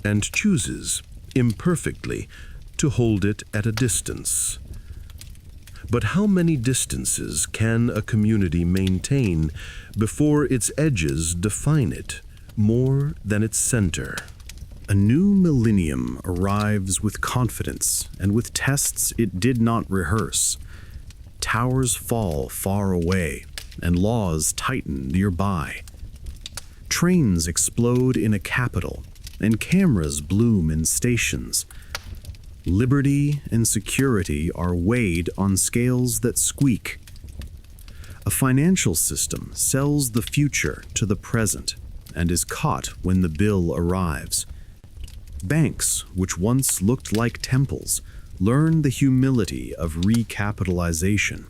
and chooses, imperfectly, to hold it at a distance. But how many distances can a community maintain before its edges define it more than its center? A new millennium arrives with confidence and with tests it did not rehearse. Towers fall far away and laws tighten nearby. Trains explode in a capital, and cameras bloom in stations. Liberty and security are weighed on scales that squeak. A financial system sells the future to the present and is caught when the bill arrives. Banks, which once looked like temples, learn the humility of recapitalization.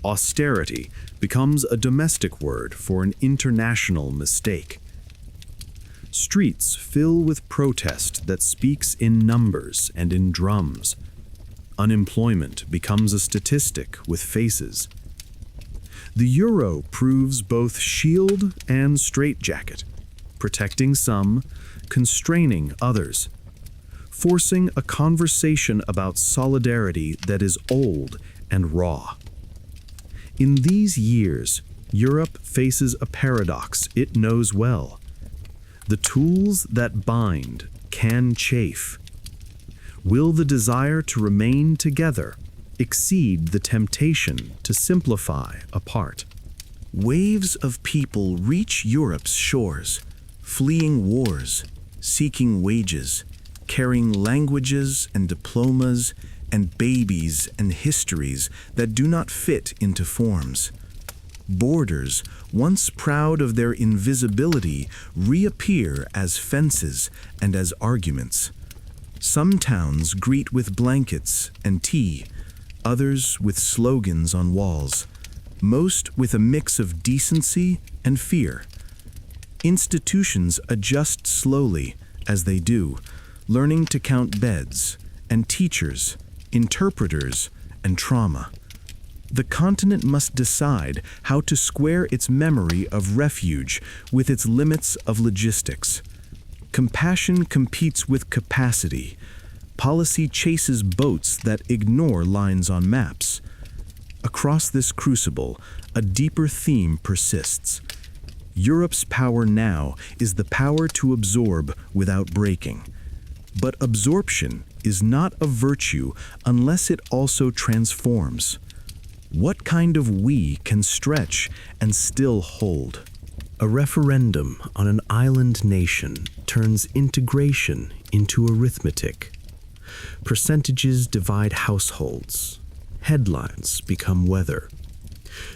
Austerity becomes a domestic word for an international mistake. Streets fill with protest that speaks in numbers and in drums. Unemployment becomes a statistic with faces. The euro proves both shield and straitjacket, protecting some, constraining others, forcing a conversation about solidarity that is old and raw. In these years, Europe faces a paradox it knows well. The tools that bind can chafe. Will the desire to remain together exceed the temptation to simplify apart? Waves of people reach Europe's shores, fleeing wars, seeking wages, carrying languages and diplomas and babies and histories that do not fit into forms. Borders, once proud of their invisibility, reappear as fences and as arguments. Some towns greet with blankets and tea, others with slogans on walls, most with a mix of decency and fear. Institutions adjust slowly as they do, learning to count beds and teachers, interpreters, and trauma. The continent must decide how to square its memory of refuge with its limits of logistics. Compassion competes with capacity. Policy chases boats that ignore lines on maps. Across this crucible, a deeper theme persists. Europe's power now is the power to absorb without breaking. But absorption is not a virtue unless it also transforms. What kind of we can stretch and still hold? A referendum on an island nation turns integration into arithmetic. Percentages divide households. Headlines become weather.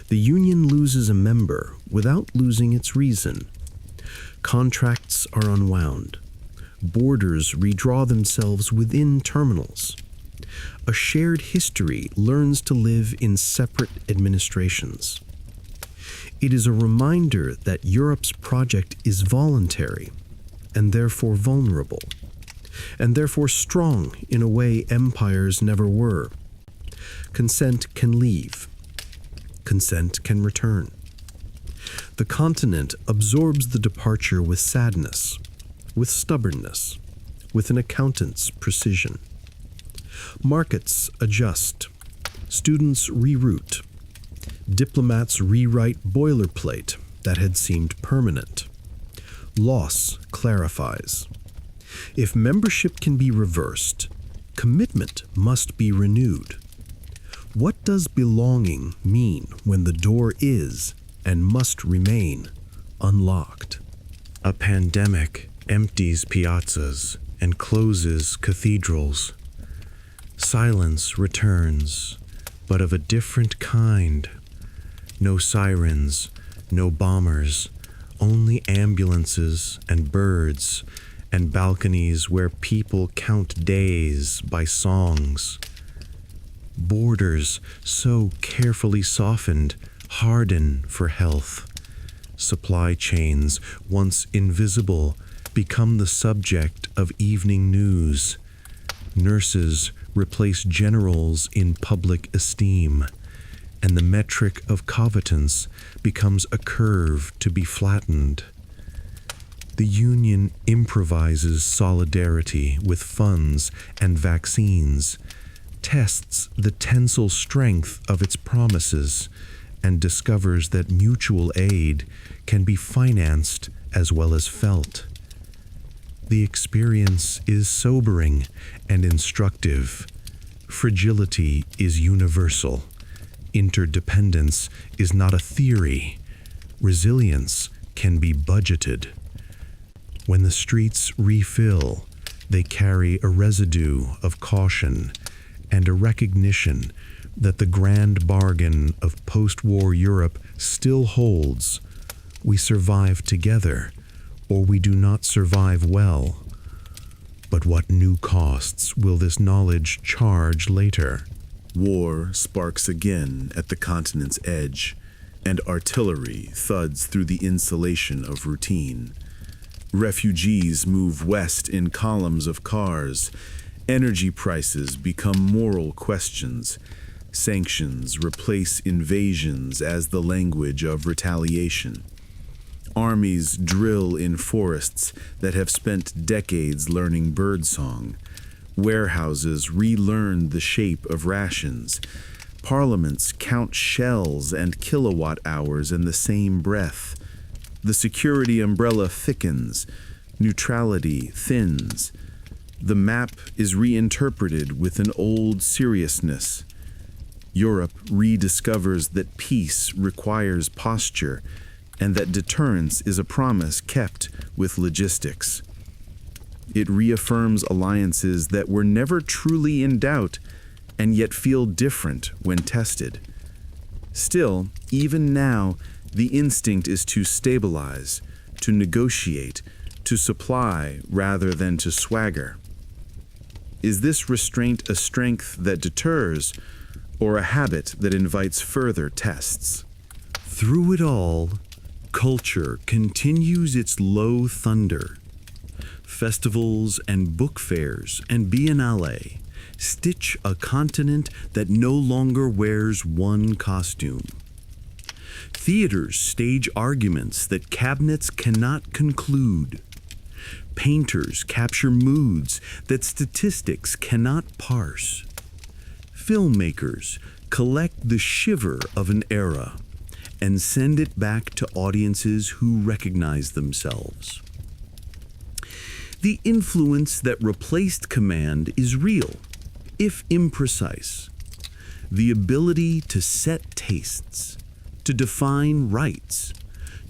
The union loses a member without losing its reason. Contracts are unwound. Borders redraw themselves within terminals. A shared history learns to live in separate administrations. It is a reminder that Europe's project is voluntary, and therefore vulnerable, and therefore strong in a way empires never were. Consent can leave. Consent can return. The continent absorbs the departure with sadness, with stubbornness, with an accountant's precision. Markets adjust. Students reroute. Diplomats rewrite boilerplate that had seemed permanent. Loss clarifies. If membership can be reversed, commitment must be renewed. What does belonging mean when the door is and must remain unlocked? A pandemic empties piazzas and closes cathedrals. Silence returns, but of a different kind. No sirens, no bombers, only ambulances and birds, and balconies where people count days by songs. Borders so carefully softened harden for health. Supply chains, once invisible, become the subject of evening news. Nurses replace generals in public esteem, and the metric of covetance becomes a curve to be flattened. The Union improvises solidarity with funds and vaccines, tests the tensile strength of its promises, and discovers that mutual aid can be financed as well as felt. The experience is sobering and instructive. Fragility is universal. Interdependence is not a theory. Resilience can be budgeted. When the streets refill, they carry a residue of caution and a recognition that the grand bargain of post-war Europe still holds. We survive together, or we do not survive well. But what new costs will this knowledge charge later? War sparks again at the continent's edge, and artillery thuds through the insulation of routine. Refugees move west in columns of cars. Energy prices become moral questions. Sanctions replace invasions as the language of retaliation. Armies drill in forests that have spent decades learning birdsong. Warehouses relearn the shape of rations. Parliaments count shells and kilowatt hours in the same breath. The security umbrella thickens. Neutrality thins. The map is reinterpreted with an old seriousness. Europe rediscovers that peace requires posture, and that deterrence is a promise kept with logistics. It reaffirms alliances that were never truly in doubt and yet feel different when tested. Still, even now, the instinct is to stabilize, to negotiate, to supply rather than to swagger. Is this restraint a strength that deters, or a habit that invites further tests? Through it all, culture continues its low thunder. Festivals and book fairs and biennale stitch a continent that no longer wears one costume. Theaters stage arguments that cabinets cannot conclude. Painters capture moods that statistics cannot parse. Filmmakers collect the shiver of an era and send it back to audiences who recognize themselves. The influence that replaced command is real, if imprecise. The ability to set tastes, to define rights,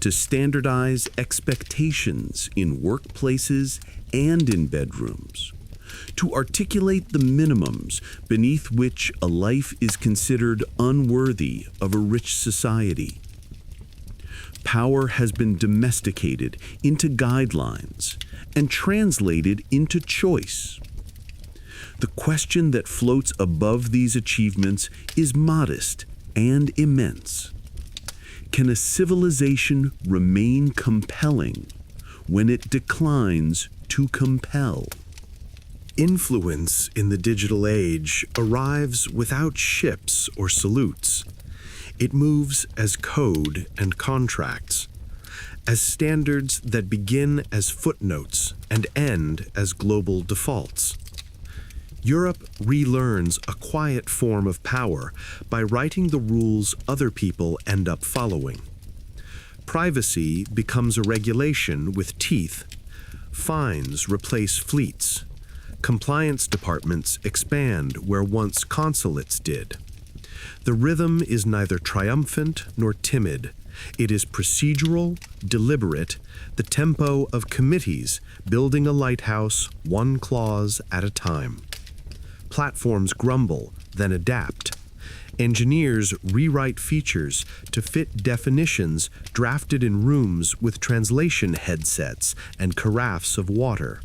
to standardize expectations in workplaces and in bedrooms, to articulate the minimums beneath which a life is considered unworthy of a rich society. Power has been domesticated into guidelines and translated into choice. The question that floats above these achievements is modest and immense. Can a civilization remain compelling when it declines to compel? Influence in the digital age arrives without ships or salutes. It moves as code and contracts, as standards that begin as footnotes and end as global defaults. Europe relearns a quiet form of power by writing the rules other people end up following. Privacy becomes a regulation with teeth. Fines replace fleets. Compliance departments expand where once consulates did. The rhythm is neither triumphant nor timid. It is procedural, deliberate, the tempo of committees building a lighthouse one clause at a time. Platforms grumble, then adapt. Engineers rewrite features to fit definitions drafted in rooms with translation headsets and carafes of water.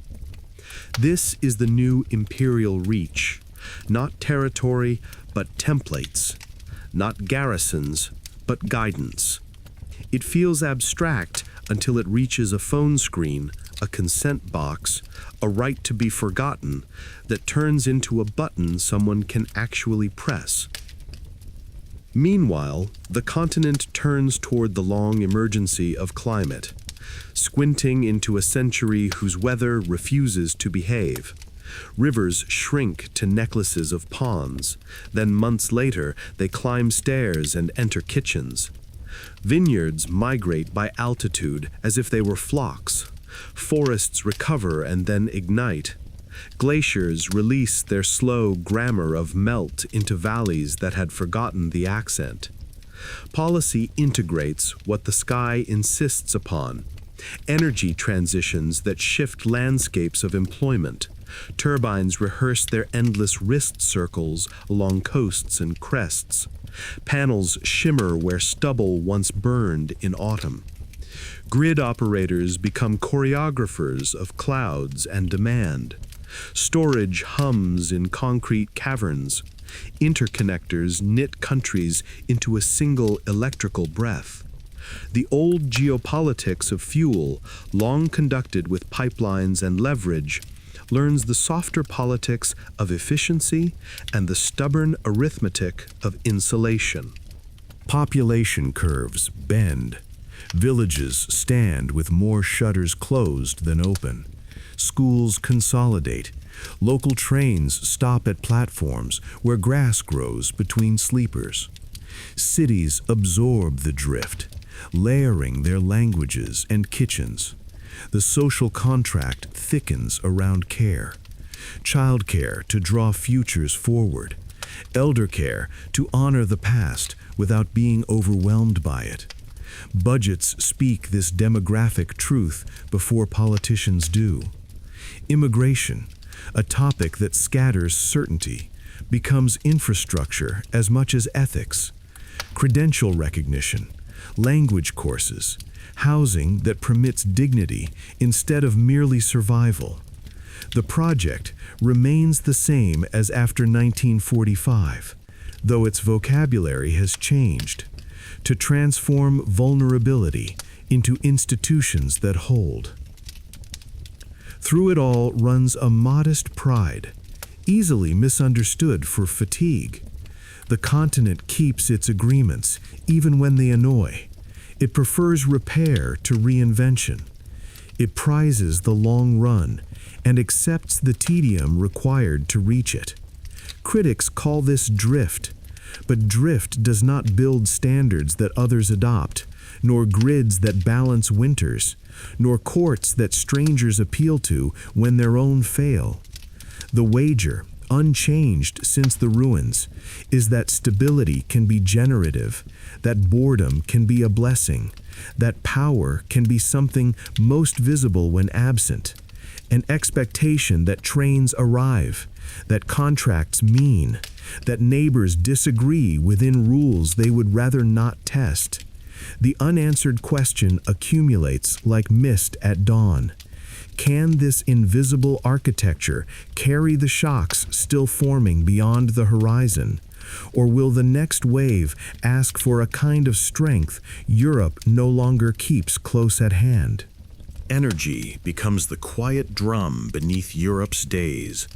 This is the new imperial reach, not territory, but templates, not garrisons, but guidance. It feels abstract until it reaches a phone screen, a consent box, a right to be forgotten that turns into a button someone can actually press. Meanwhile, the continent turns toward the long emergency of climate, squinting into a century whose weather refuses to behave. Rivers shrink to necklaces of ponds. Then months later, they climb stairs and enter kitchens. Vineyards migrate by altitude as if they were flocks. Forests recover and then ignite. Glaciers release their slow grammar of melt into valleys that had forgotten the accent. Policy integrates what the sky insists upon. Energy transitions that shift landscapes of employment. Turbines rehearse their endless wrist circles along coasts and crests. Panels shimmer where stubble once burned in autumn. Grid operators become choreographers of clouds and demand. Storage hums in concrete caverns. Interconnectors knit countries into a single electrical breath. The old geopolitics of fuel, long conducted with pipelines and leverage, learns the softer politics of efficiency and the stubborn arithmetic of insulation. Population curves bend. Villages stand with more shutters closed than open. Schools consolidate. Local trains stop at platforms where grass grows between sleepers. Cities absorb the drift, layering their languages and kitchens. The social contract thickens around care. Childcare to draw futures forward. Elder care to honor the past without being overwhelmed by it. Budgets speak this demographic truth before politicians do. Immigration, a topic that scatters certainty, becomes infrastructure as much as ethics. Credential recognition, language courses, housing that permits dignity instead of merely survival. The project remains the same as after 1945, though its vocabulary has changed, to transform vulnerability into institutions that hold. Through it all runs a modest pride, easily misunderstood for fatigue. The continent keeps its agreements, even when they annoy. It prefers repair to reinvention. It prizes the long run and accepts the tedium required to reach it. Critics call this drift, but drift does not build standards that others adopt, nor grids that balance winters, nor courts that strangers appeal to when their own fail. The wager, unchanged since the ruins, is that stability can be generative, that boredom can be a blessing, that power can be something most visible when absent, an expectation that trains arrive, that contracts mean, that neighbors disagree within rules they would rather not test. The unanswered question accumulates like mist at dawn. Can this invisible architecture carry the shocks still forming beyond the horizon? Or will the next wave ask for a kind of strength Europe no longer keeps close at hand? Energy becomes the quiet drum beneath Europe's days,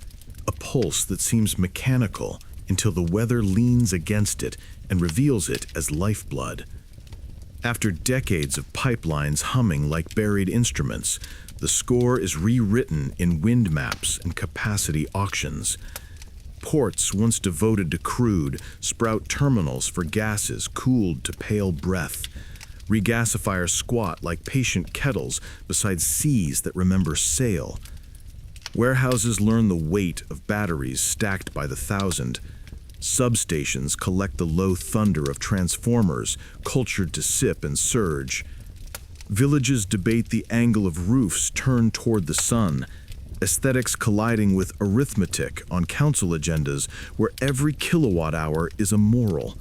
a pulse that seems mechanical until the weather leans against it and reveals it as lifeblood. After decades of pipelines humming like buried instruments, the score is rewritten in wind maps and capacity auctions. Ports once devoted to crude sprout terminals for gases cooled to pale breath. Regasifiers squat like patient kettles beside seas that remember sail. Warehouses learn the weight of batteries stacked by the thousand. Substations collect the low thunder of transformers cultured to sip and surge. Villages debate the angle of roofs turned toward the sun, aesthetics colliding with arithmetic on council agendas where every kilowatt hour is a moral.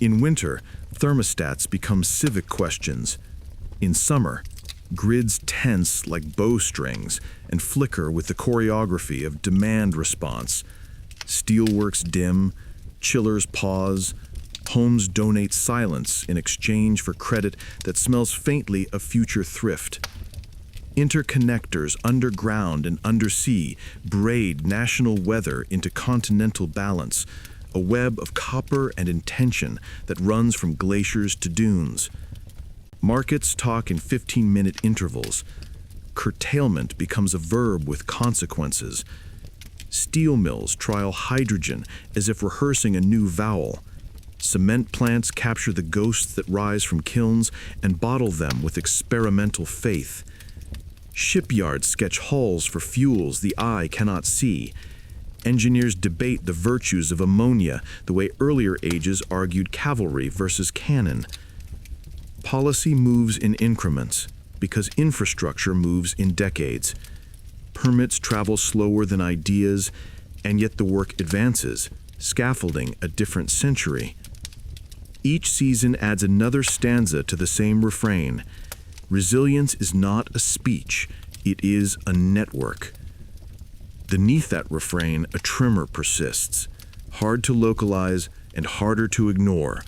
In winter, thermostats become civic questions. In summer, grids tense like bowstrings and flicker with the choreography of demand response. Steelworks dim, chillers pause, homes donate silence in exchange for credit that smells faintly of future thrift. Interconnectors underground and undersea braid national weather into continental balance, a web of copper and intention that runs from glaciers to dunes. Markets talk in 15-minute intervals. Curtailment becomes a verb with consequences. Steel mills trial hydrogen as if rehearsing a new vowel. Cement plants capture the ghosts that rise from kilns and bottle them with experimental faith. Shipyards sketch hulls for fuels the eye cannot see. Engineers debate the virtues of ammonia the way earlier ages argued cavalry versus cannon. Policy moves in increments because infrastructure moves in decades. Permits travel slower than ideas, and yet the work advances, scaffolding a different century. Each season adds another stanza to the same refrain. Resilience is not a speech, it is a network. Beneath that refrain, a tremor persists, hard to localize and harder to ignore.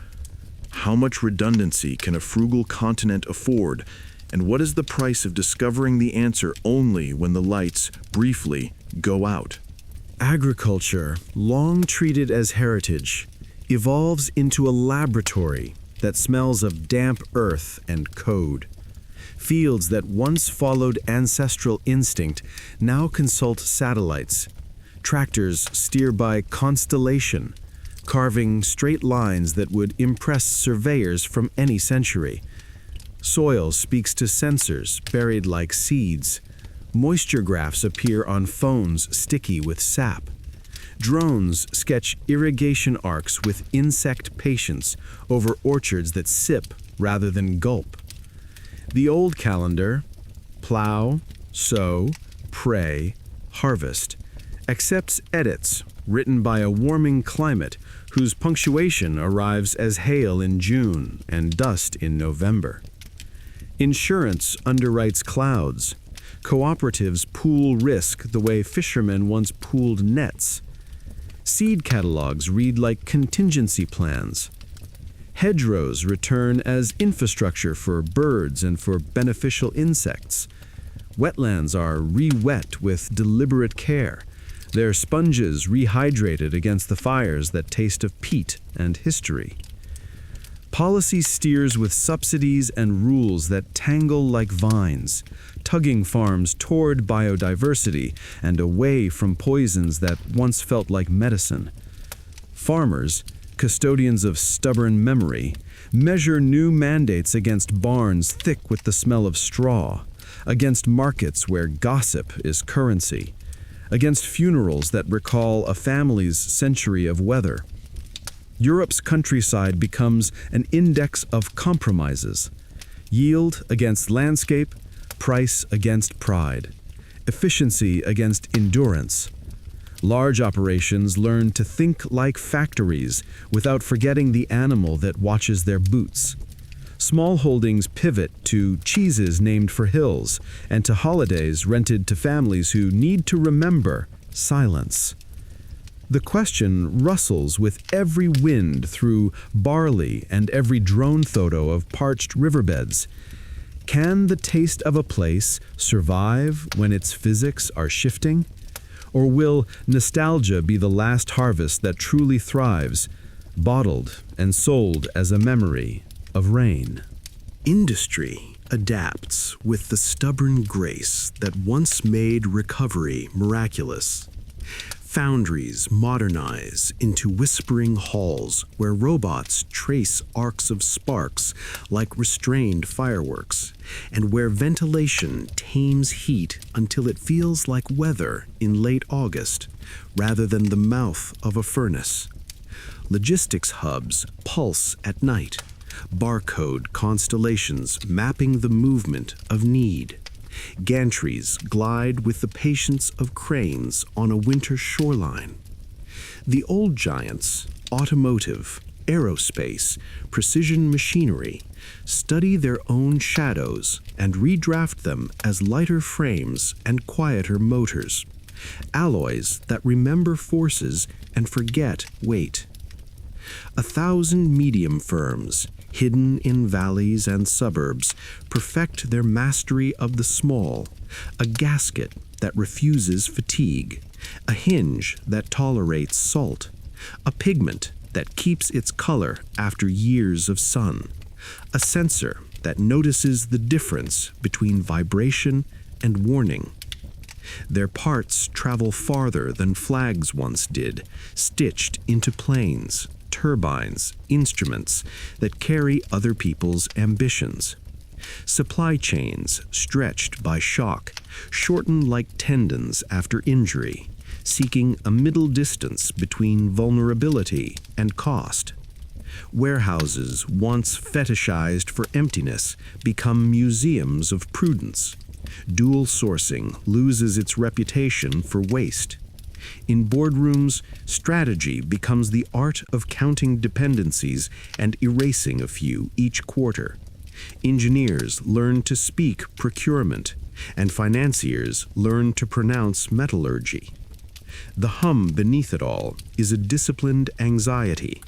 How much redundancy can a frugal continent afford, and what is the price of discovering the answer only when the lights, briefly, go out? Agriculture, long treated as heritage, evolves into a laboratory that smells of damp earth and code. Fields that once followed ancestral instinct now consult satellites. Tractors steer by constellation, carving straight lines that would impress surveyors from any century. Soil speaks to sensors buried like seeds. Moisture graphs appear on phones sticky with sap. Drones sketch irrigation arcs with insect patience over orchards that sip rather than gulp. The old calendar, plow, sow, pray, harvest, accepts edits written by a warming climate whose punctuation arrives as hail in June and dust in November. Insurance underwrites clouds. Cooperatives pool risk the way fishermen once pooled nets. Seed catalogs read like contingency plans. Hedgerows return as infrastructure for birds and for beneficial insects. Wetlands are re-wet with deliberate care, their sponges rehydrated against the fires that taste of peat and history. Policy steers with subsidies and rules that tangle like vines, tugging farms toward biodiversity and away from poisons that once felt like medicine. Farmers, custodians of stubborn memory, measure new mandates against barns thick with the smell of straw, against markets where gossip is currency, against funerals that recall a family's century of weather. Europe's countryside becomes an index of compromises. Yield against landscape, price against pride, efficiency against endurance. Large operations learn to think like factories without forgetting the animal that watches their boots. Small holdings pivot to cheeses named for hills and to holidays rented to families who need to remember silence. The question rustles with every wind through barley and every drone photo of parched riverbeds. Can the taste of a place survive when its physics are shifting? Or will nostalgia be the last harvest that truly thrives, bottled and sold as a memory of rain? Industry adapts with the stubborn grace that once made recovery miraculous. Foundries modernize into whispering halls where robots trace arcs of sparks like restrained fireworks, and where ventilation tames heat until it feels like weather in late August rather than the mouth of a furnace. Logistics hubs pulse at night, barcode constellations mapping the movement of need. Gantries glide with the patience of cranes on a winter shoreline. The old giants, automotive, aerospace, precision machinery, study their own shadows and redraft them as lighter frames and quieter motors, alloys that remember forces and forget weight. 1,000 medium firms, hidden in valleys and suburbs, perfect their mastery of the small, a gasket that refuses fatigue, a hinge that tolerates salt, a pigment that keeps its color after years of sun, a sensor that notices the difference between vibration and warning. Their parts travel farther than flags once did, stitched into planes, turbines, instruments that carry other people's ambitions. Supply chains stretched by shock, shorten like tendons after injury, seeking a middle distance between vulnerability and cost. Warehouses, once fetishized for emptiness, become museums of prudence. Dual sourcing loses its reputation for waste. In boardrooms, strategy becomes the art of counting dependencies and erasing a few each quarter. Engineers learn to speak procurement, and financiers learn to pronounce metallurgy. The hum beneath it all is a disciplined anxiety.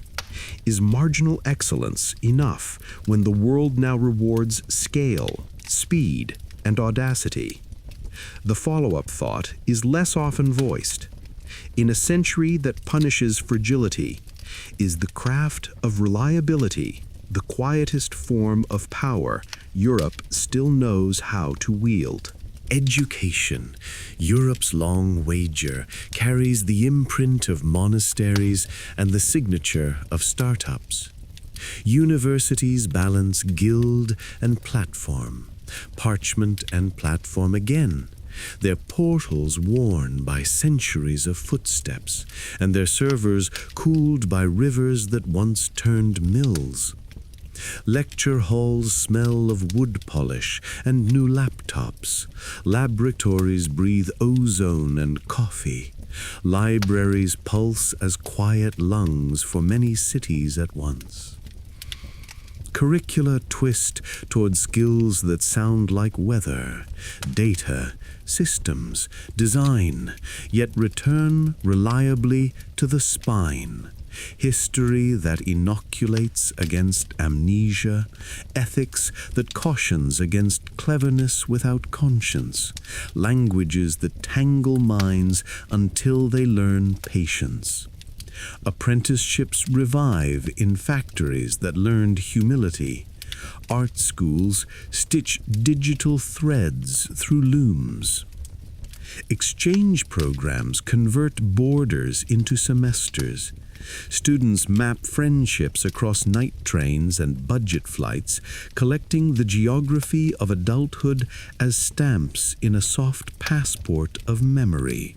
Is marginal excellence enough when the world now rewards scale, speed, and audacity? The follow-up thought is less often voiced. In a century that punishes fragility, is the craft of reliability the quietest form of power Europe still knows how to wield? Education, Europe's long wager, carries the imprint of monasteries and the signature of startups. Universities balance guild and platform, parchment and platform again, their portals worn by centuries of footsteps, and their servers cooled by rivers that once turned mills. Lecture halls smell of wood polish and new laptops. Laboratories breathe ozone and coffee. Libraries pulse as quiet lungs for many cities at once. Curricula twist toward skills that sound like weather, data, systems, design, yet return reliably to the spine. History that inoculates against amnesia, ethics that cautions against cleverness without conscience, languages that tangle minds until they learn patience. Apprenticeships revive in factories that learned humility. Art schools stitch digital threads through looms. Exchange programs convert borders into semesters. Students map friendships across night trains and budget flights, collecting the geography of adulthood as stamps in a soft passport of memory.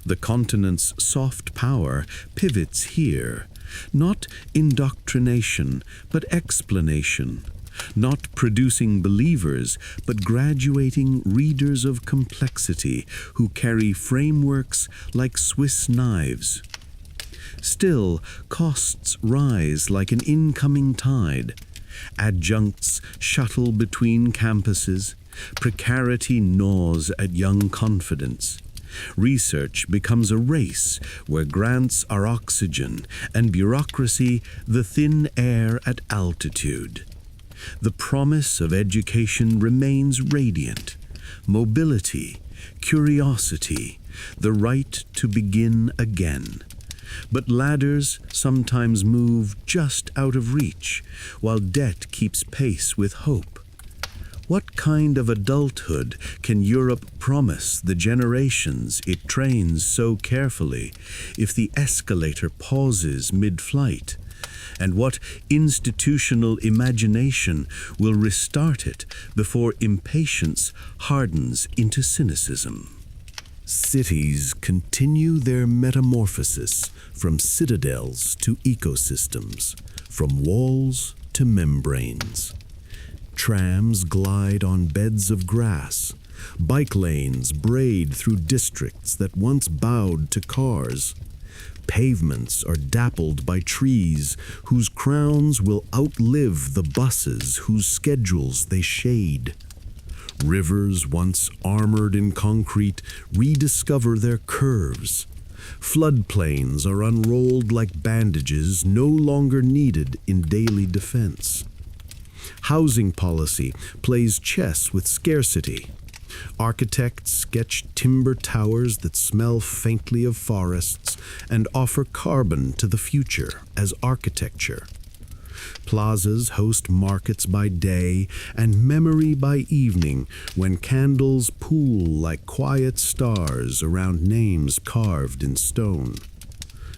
The continent's soft power pivots here, not indoctrination, but explanation, not producing believers, but graduating readers of complexity who carry frameworks like Swiss knives. Still, costs rise like an incoming tide. Adjuncts shuttle between campuses. Precarity gnaws at young confidence. Research becomes a race where grants are oxygen and bureaucracy the thin air at altitude. The promise of education remains radiant. Mobility, curiosity, the right to begin again. But ladders sometimes move just out of reach, while debt keeps pace with hope. What kind of adulthood can Europe promise the generations it trains so carefully if the escalator pauses mid-flight? And what institutional imagination will restart it before impatience hardens into cynicism? Cities continue their metamorphosis from citadels to ecosystems, from walls to membranes. Trams glide on beds of grass. Bike lanes braid through districts that once bowed to cars. Pavements are dappled by trees whose crowns will outlive the buses whose schedules they shade. Rivers once armored in concrete rediscover their curves. Floodplains are unrolled like bandages no longer needed in daily defense. Housing policy plays chess with scarcity. Architects sketch timber towers that smell faintly of forests and offer carbon to the future as architecture. Plazas host markets by day and memory by evening when candles pool like quiet stars around names carved in stone.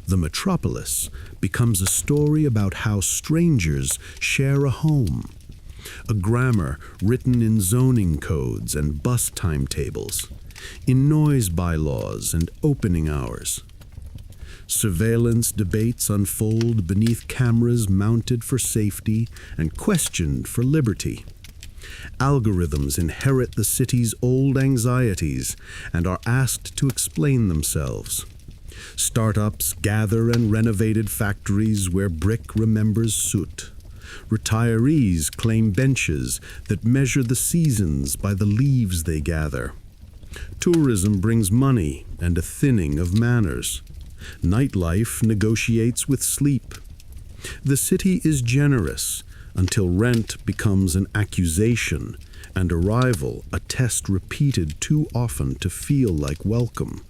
The metropolis becomes a story about how strangers share a home, a grammar written in zoning codes and bus timetables, in noise bylaws and opening hours. Surveillance debates unfold beneath cameras mounted for safety and questioned for liberty. Algorithms inherit the city's old anxieties and are asked to explain themselves. Startups gather in renovated factories where brick remembers soot. Retirees claim benches that measure the seasons by the leaves they gather. Tourism brings money and a thinning of manners. Nightlife negotiates with sleep. The city is generous until rent becomes an accusation and arrival a test repeated too often to feel like welcome.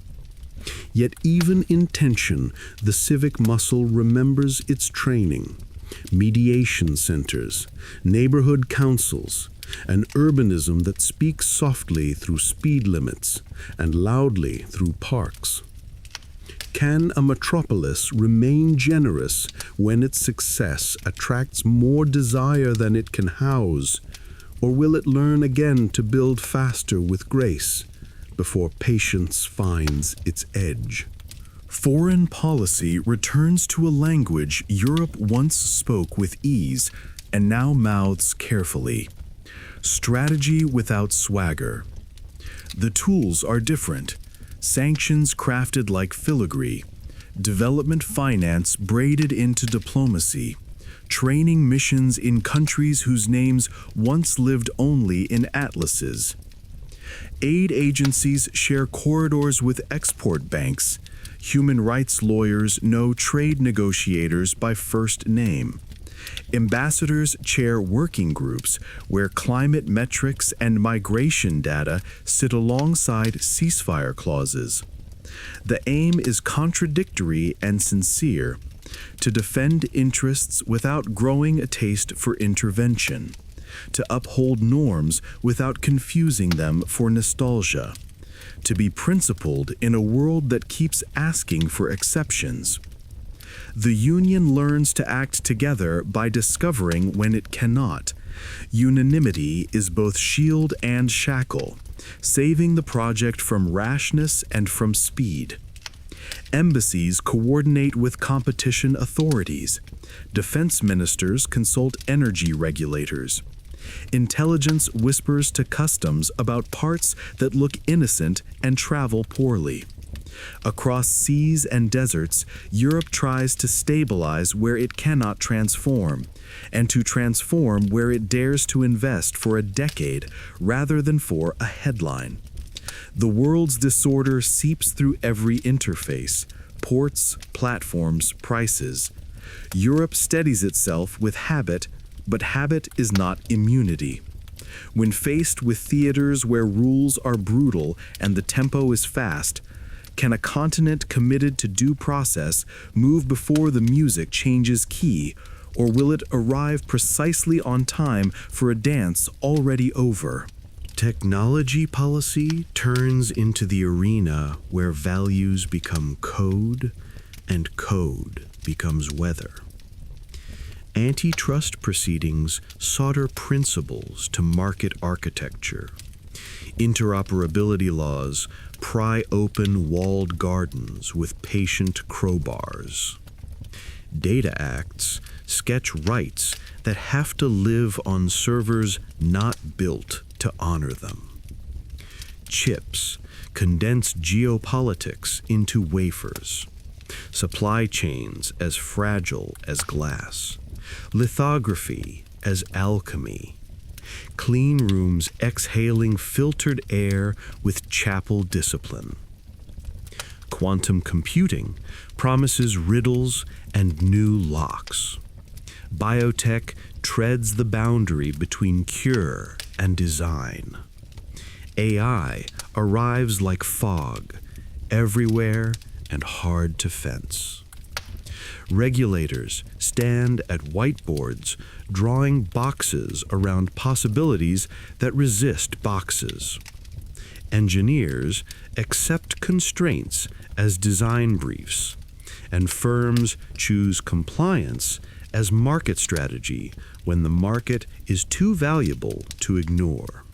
Yet even in tension, the civic muscle remembers its training. Mediation centers, neighborhood councils, an urbanism that speaks softly through speed limits and loudly through parks. Can a metropolis remain generous when its success attracts more desire than it can house, or will it learn again to build faster with grace before patience finds its edge? Foreign policy returns to a language Europe once spoke with ease and now mouths carefully. Strategy without swagger. The tools are different. Sanctions crafted like filigree. Development finance braided into diplomacy. Training missions in countries whose names once lived only in atlases. Aid agencies share corridors with export banks. Human rights lawyers know trade negotiators by first name. Ambassadors chair working groups where climate metrics and migration data sit alongside ceasefire clauses. The aim is contradictory and sincere: to defend interests without growing a taste for intervention, to uphold norms without confusing them for nostalgia, to be principled in a world that keeps asking for exceptions. The Union learns to act together by discovering when it cannot. Unanimity is both shield and shackle, saving the project from rashness and from speed. Embassies coordinate with competition authorities. Defense ministers consult energy regulators. Intelligence whispers to customs about parts that look innocent and travel poorly. Across seas and deserts, Europe tries to stabilize where it cannot transform, and to transform where it dares to invest for a decade rather than for a headline. The world's disorder seeps through every interface: ports, platforms, prices. Europe steadies itself with habit, but habit is not immunity. When faced with theaters where rules are brutal and the tempo is fast, can a continent committed to due process move before the music changes key, or will it arrive precisely on time for a dance already over? Technology policy turns into the arena where values become code and code becomes weather. Antitrust proceedings solder principles to market architecture. Interoperability laws pry open walled gardens with patient crowbars. Data acts sketch rights that have to live on servers not built to honor them. Chips condense geopolitics into wafers. Supply chains as fragile as glass. Lithography as alchemy. Clean rooms exhaling filtered air with chapel discipline. Quantum computing promises riddles and new locks. Biotech treads the boundary between cure and design. AI arrives like fog, everywhere and hard to fence. Regulators stand at whiteboards, drawing boxes around possibilities that resist boxes. Engineers accept constraints as design briefs, and firms choose compliance as market strategy when the market is too valuable to ignore.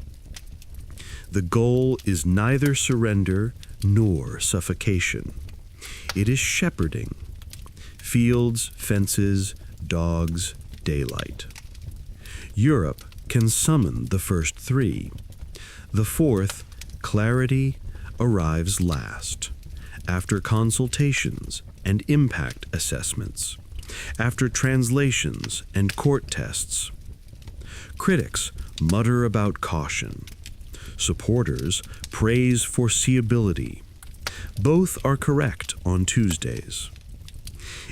The goal is neither surrender nor suffocation. It is shepherding. Fields, fences, dogs, daylight. Europe can summon the first three. The fourth, clarity, arrives last, after consultations and impact assessments, after translations and court tests. Critics mutter about caution. Supporters praise foreseeability. Both are correct on Tuesdays.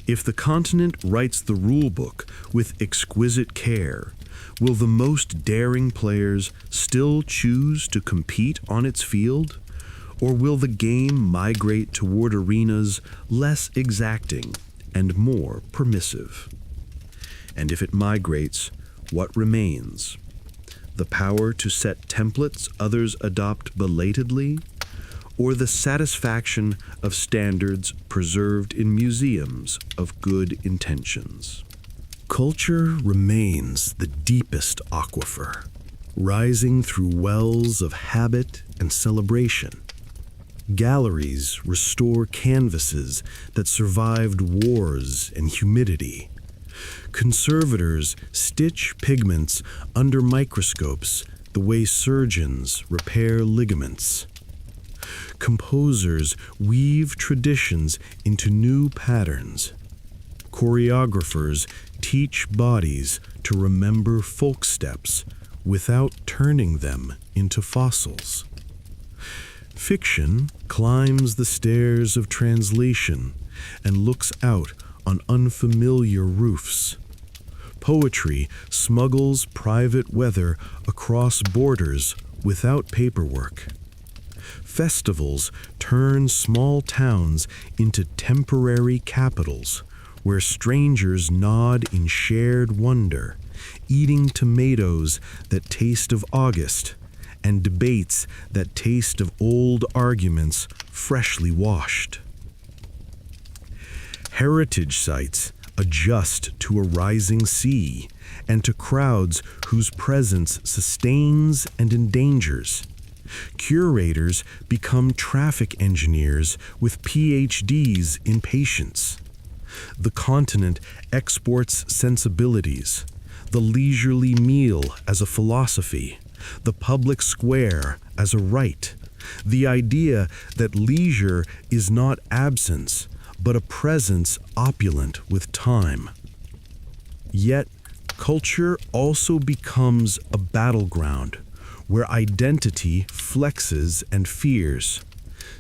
If the continent writes the rule book with exquisite care, will the most daring players still choose to compete on its field? Or will the game migrate toward arenas less exacting and more permissive? And if it migrates, what remains? The power to set templates others adopt belatedly? Or the satisfaction of standards preserved in museums of good intentions? Culture remains the deepest aquifer, rising through wells of habit and celebration. Galleries restore canvases that survived wars and humidity. Conservators stitch pigments under microscopes the way surgeons repair ligaments. Composers weave traditions into new patterns. Choreographers teach bodies to remember folk steps without turning them into fossils. Fiction climbs the stairs of translation and looks out on unfamiliar roofs. Poetry smuggles private weather across borders without paperwork. Festivals turn small towns into temporary capitals where strangers nod in shared wonder, eating tomatoes that taste of August and debates that taste of old arguments freshly washed. Heritage sites adjust to a rising sea and to crowds whose presence sustains and endangers. Curators become traffic engineers with PhDs in patience. The continent exports sensibilities, the leisurely meal as a philosophy, the public square as a right, the idea that leisure is not absence, but a presence opulent with time. Yet, culture also becomes a battleground where identity flexes and fears.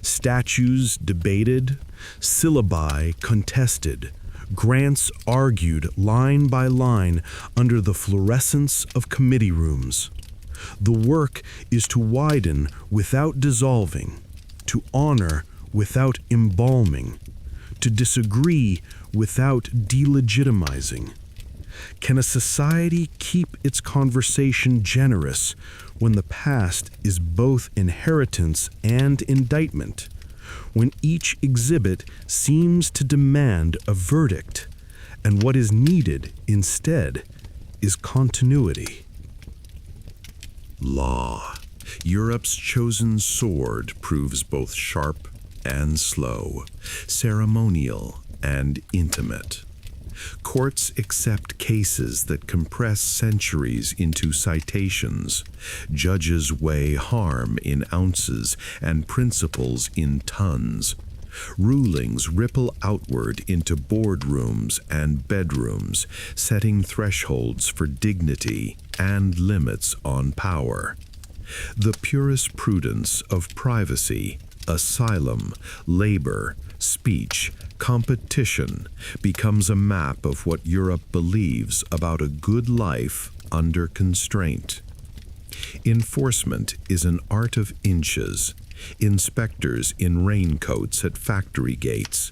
Statues debated, syllabi contested, grants argued line by line under the fluorescence of committee rooms. The work is to widen without dissolving, to honor without embalming, to disagree without delegitimizing. Can a society keep its conversation generous when the past is both inheritance and indictment, when each exhibit seems to demand a verdict, and what is needed instead is continuity? Law. Europe's chosen sword proves both sharp and slow, ceremonial and intimate. Courts accept cases that compress centuries into citations. Judges weigh harm in ounces and principles in tons. Rulings ripple outward into boardrooms and bedrooms, setting thresholds for dignity and limits on power. The purest prudence of privacy, asylum, labor, speech, competition becomes a map of what Europe believes about a good life under constraint. Enforcement is an art of inches. Inspectors in raincoats at factory gates.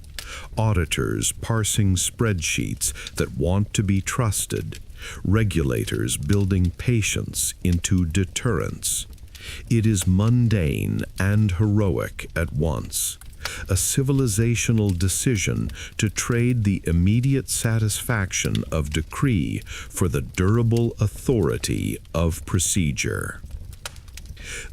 Auditors parsing spreadsheets that want to be trusted. Regulators building patience into deterrence. It is mundane and heroic at once. A civilizational decision to trade the immediate satisfaction of decree for the durable authority of procedure.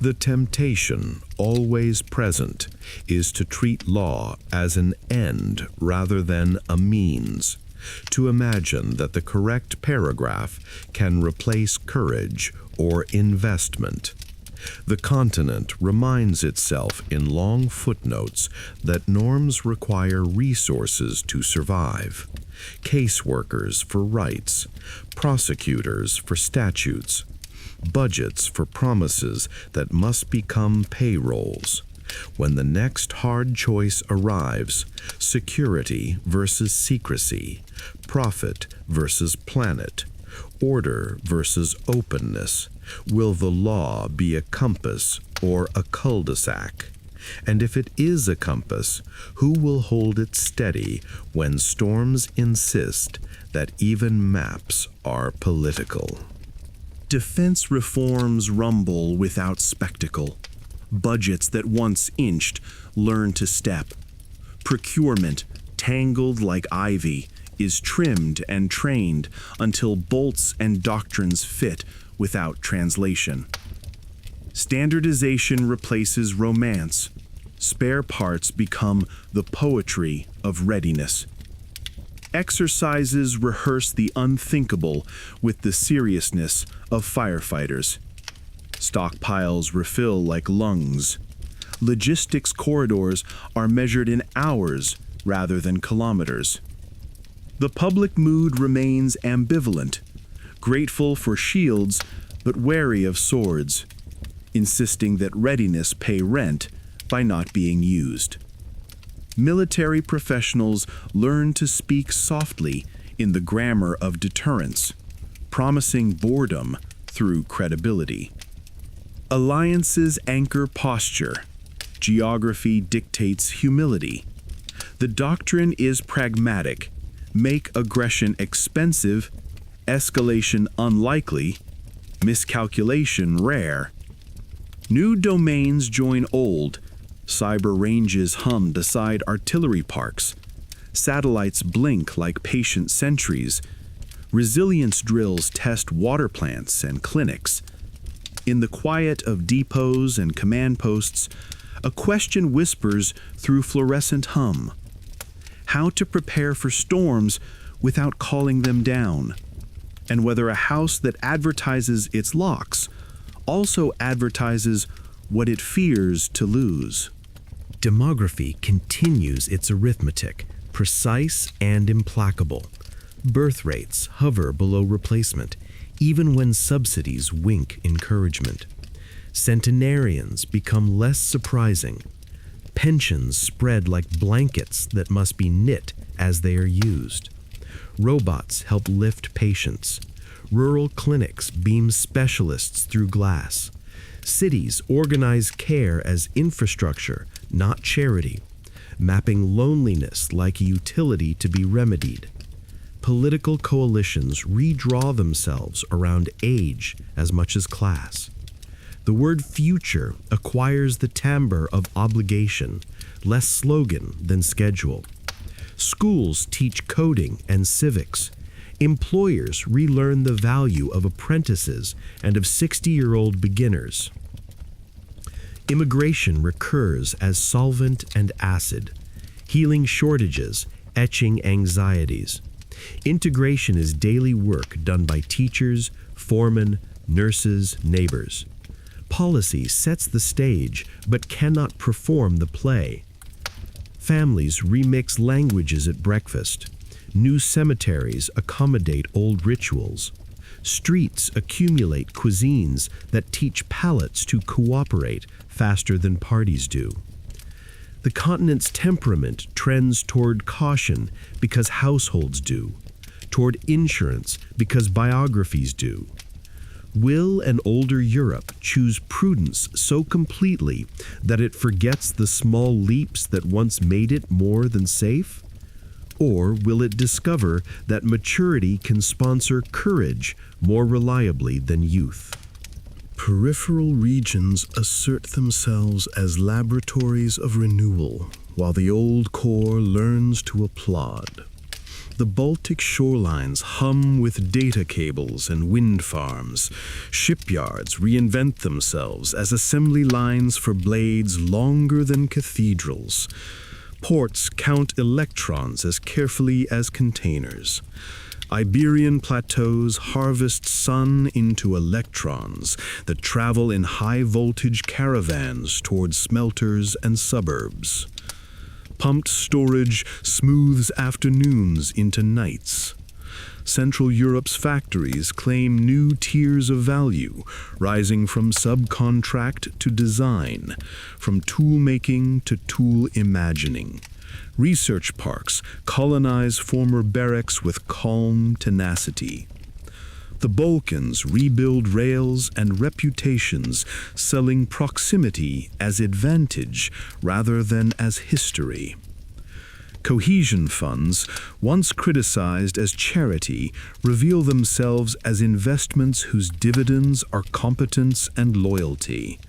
The temptation, always present, is to treat law as an end rather than a means, to imagine that the correct paragraph can replace courage or investment. The continent reminds itself in long footnotes that norms require resources to survive. Caseworkers for rights, prosecutors for statutes, budgets for promises that must become payrolls. When the next hard choice arrives, security versus secrecy, profit versus planet, order versus openness, will the law be a compass or a cul-de-sac? And if it is a compass, who will hold it steady when storms insist that even maps are political? Defense reforms rumble without spectacle. Budgets that once inched learn to step. Procurement, tangled like ivy, is trimmed and trained until bolts and doctrines fit without translation. Standardization replaces romance. Spare parts become the poetry of readiness. Exercises rehearse the unthinkable with the seriousness of firefighters. Stockpiles refill like lungs. Logistics corridors are measured in hours rather than kilometers. The public mood remains ambivalent, grateful for shields but wary of swords, insisting that readiness pay rent by not being used. Military professionals learn to speak softly in the grammar of deterrence, promising boredom through credibility. Alliances anchor posture. Geography dictates humility. The doctrine is pragmatic. Make aggression expensive, escalation unlikely, miscalculation rare. New domains join old. Cyber ranges hum beside artillery parks. Satellites blink like patient sentries. Resilience drills test water plants and clinics. In the quiet of depots and command posts, a question whispers through fluorescent hum. How to prepare for storms without calling them down, and whether a house that advertises its locks also advertises what it fears to lose. Demography continues its arithmetic, precise and implacable. Birth rates hover below replacement, even when subsidies wink encouragement. Centenarians become less surprising. Pensions spread like blankets that must be knit as they are used. Robots help lift patients. Rural clinics beam specialists through glass. Cities organize care as infrastructure, not charity, mapping loneliness like a utility to be remedied. Political coalitions redraw themselves around age as much as class. The word future acquires the timbre of obligation, less slogan than schedule. Schools teach coding and civics. Employers relearn the value of apprentices and of 60-year-old beginners. Immigration recurs as solvent and acid, healing shortages, etching anxieties. Integration is daily work done by teachers, foremen, nurses, neighbors. Policy sets the stage but cannot perform the play. Families remix languages at breakfast. New cemeteries accommodate old rituals. Streets accumulate cuisines that teach palates to cooperate faster than parties do. The continent's temperament trends toward caution because households do, toward insurance because biographies do. Will an older Europe choose prudence so completely that it forgets the small leaps that once made it more than safe? Or will it discover that maturity can sponsor courage more reliably than youth? Peripheral regions assert themselves as laboratories of renewal, while the old core learns to applaud. The Baltic shorelines hum with data cables and wind farms. Shipyards reinvent themselves as assembly lines for blades longer than cathedrals. Ports count electrons as carefully as containers. Iberian plateaus harvest sun into electrons that travel in high-voltage caravans towards smelters and suburbs. Pumped storage smooths afternoons into nights. Central Europe's factories claim new tiers of value, rising from subcontract to design, from tool-making to tool imagining. Research parks colonize former barracks with calm tenacity. The Balkans rebuild rails and reputations, selling proximity as advantage rather than as history. Cohesion funds, once criticized as charity, reveal themselves as investments whose dividends are competence and loyalty.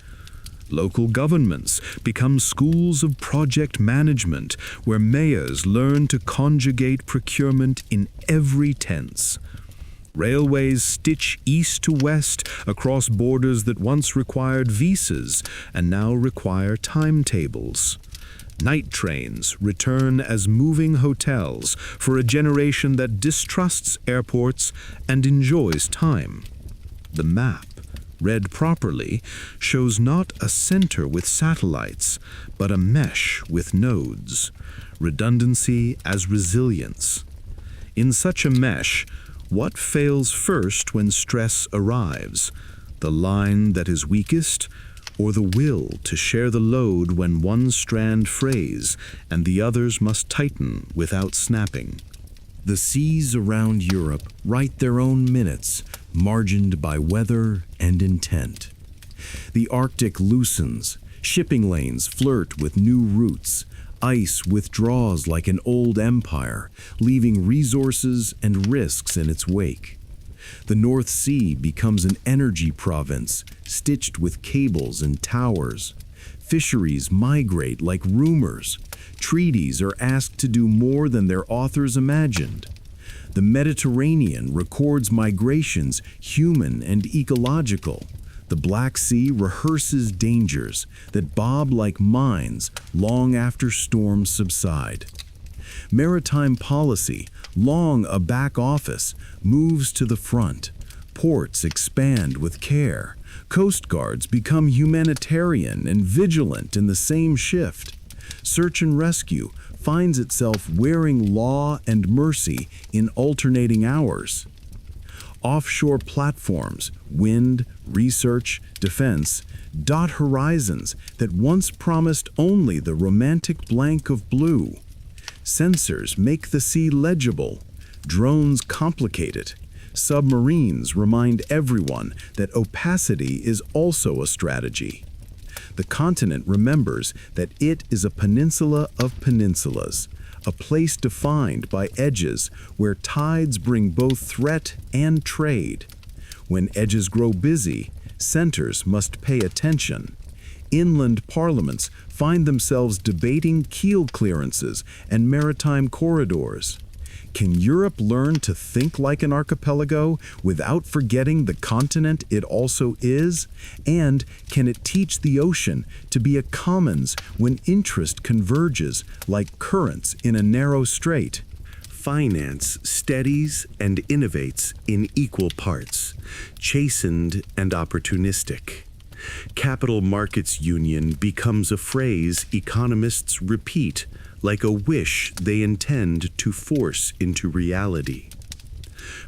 Local governments become schools of project management where mayors learn to conjugate procurement in every tense. Railways stitch east to west across borders that once required visas and now require timetables. Night trains return as moving hotels for a generation that distrusts airports and enjoys time. The map, read properly, shows not a center with satellites, but a mesh with nodes. Redundancy as resilience. In such a mesh, what fails first when stress arrives? The line that is weakest, or the will to share the load when one strand frays and the others must tighten without snapping? The seas around Europe write their own minutes, margined by weather and intent. The Arctic loosens, shipping lanes flirt with new routes, ice withdraws like an old empire, leaving resources and risks in its wake. The North Sea becomes an energy province, stitched with cables and towers. Fisheries migrate like rumors. Treaties are asked to do more than their authors imagined. The Mediterranean records migrations, human and ecological. The Black Sea rehearses dangers that bob like mines long after storms subside. Maritime policy, long a back office, moves to the front. Ports expand with care. Coast guards become humanitarian and vigilant in the same shift. Search and rescue finds itself wearing law and mercy in alternating hours. Offshore platforms, wind, research, defense, dot horizons that once promised only the romantic blank of blue. Sensors make the sea legible. Drones complicate it. Submarines remind everyone that opacity is also a strategy. The continent remembers that it is a peninsula of peninsulas, a place defined by edges where tides bring both threat and trade. When edges grow busy, centers must pay attention. Inland parliaments find themselves debating keel clearances and maritime corridors. Can Europe learn to think like an archipelago without forgetting the continent it also is? And can it teach the ocean to be a commons when interest converges like currents in a narrow strait? Finance steadies and innovates in equal parts, chastened and opportunistic. Capital Markets Union becomes a phrase economists repeat like a wish they intend to force into reality.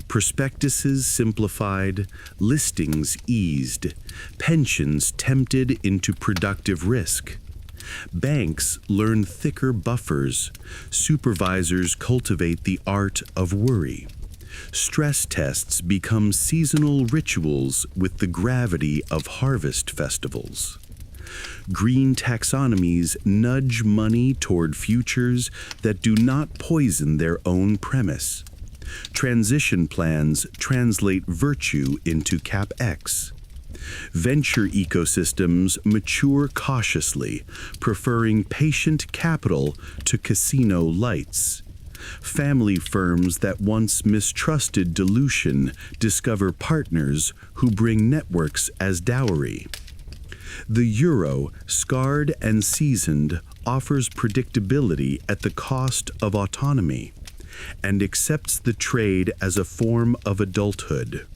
Prospectuses simplified, listings eased, pensions tempted into productive risk. Banks learn thicker buffers, supervisors cultivate the art of worry. Stress tests become seasonal rituals with the gravity of harvest festivals. Green taxonomies nudge money toward futures that do not poison their own premise. Transition plans translate virtue into CapEx. Venture ecosystems mature cautiously, preferring patient capital to casino lights. Family firms that once mistrusted dilution discover partners who bring networks as dowry. The euro, scarred and seasoned, offers predictability at the cost of autonomy and accepts the trade as a form of adulthood.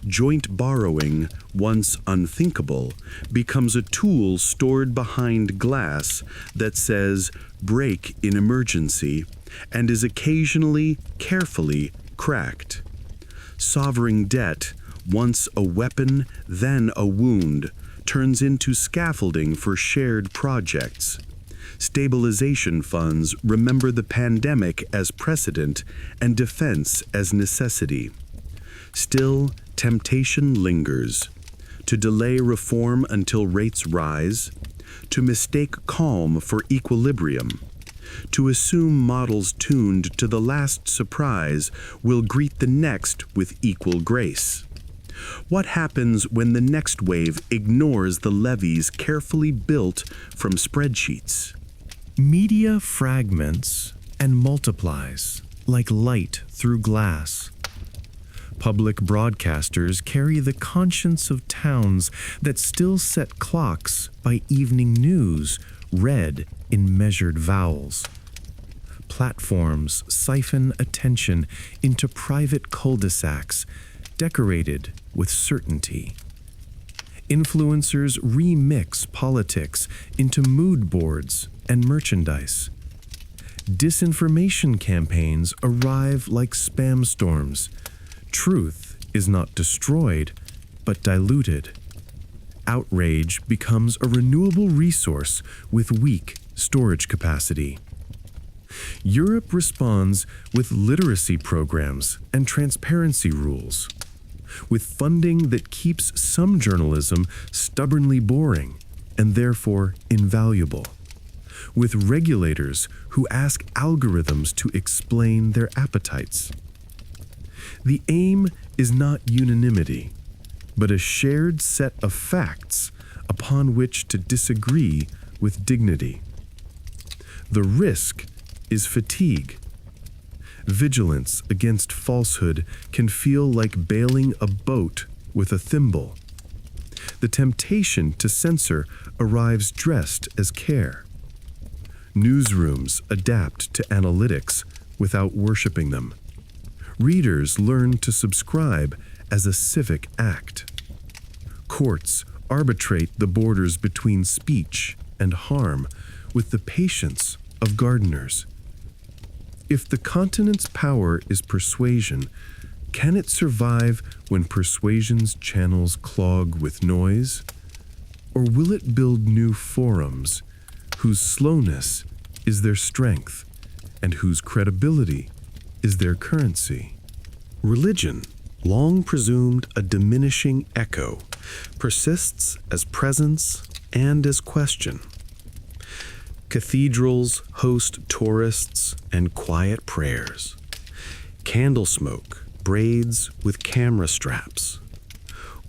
Joint borrowing, once unthinkable, becomes a tool stored behind glass that says break in emergency and is occasionally, carefully cracked. Sovereign debt, once a weapon, then a wound, turns into scaffolding for shared projects. Stabilization funds remember the pandemic as precedent and defense as necessity. Still, temptation lingers to delay reform until rates rise, to mistake calm for equilibrium, to assume models tuned to the last surprise will greet the next with equal grace. What happens when the next wave ignores the levees carefully built from spreadsheets? Media fragments and multiplies like light through glass. Public broadcasters carry the conscience of towns that still set clocks by evening news read in measured vowels. Platforms siphon attention into private cul-de-sacs decorated with certainty. Influencers remix politics into mood boards and merchandise. Disinformation campaigns arrive like spam storms. Truth is not destroyed, but diluted. Outrage becomes a renewable resource with weak storage capacity. Europe responds with literacy programs and transparency rules, with funding that keeps some journalism stubbornly boring and therefore invaluable, with regulators who ask algorithms to explain their appetites. The aim is not unanimity, but a shared set of facts upon which to disagree with dignity. The risk is fatigue. Vigilance against falsehood can feel like bailing a boat with a thimble. The temptation to censor arrives dressed as care. Newsrooms adapt to analytics without worshiping them. Readers learn to subscribe as a civic act. Courts arbitrate the borders between speech and harm with the patience of gardeners. If the continent's power is persuasion, can it survive when persuasion's channels clog with noise? Or will it build new forums whose slowness is their strength and whose credibility is their currency? Religion, long presumed a diminishing echo, persists as presence and as question. Cathedrals host tourists and quiet prayers. Candle smoke braids with camera straps.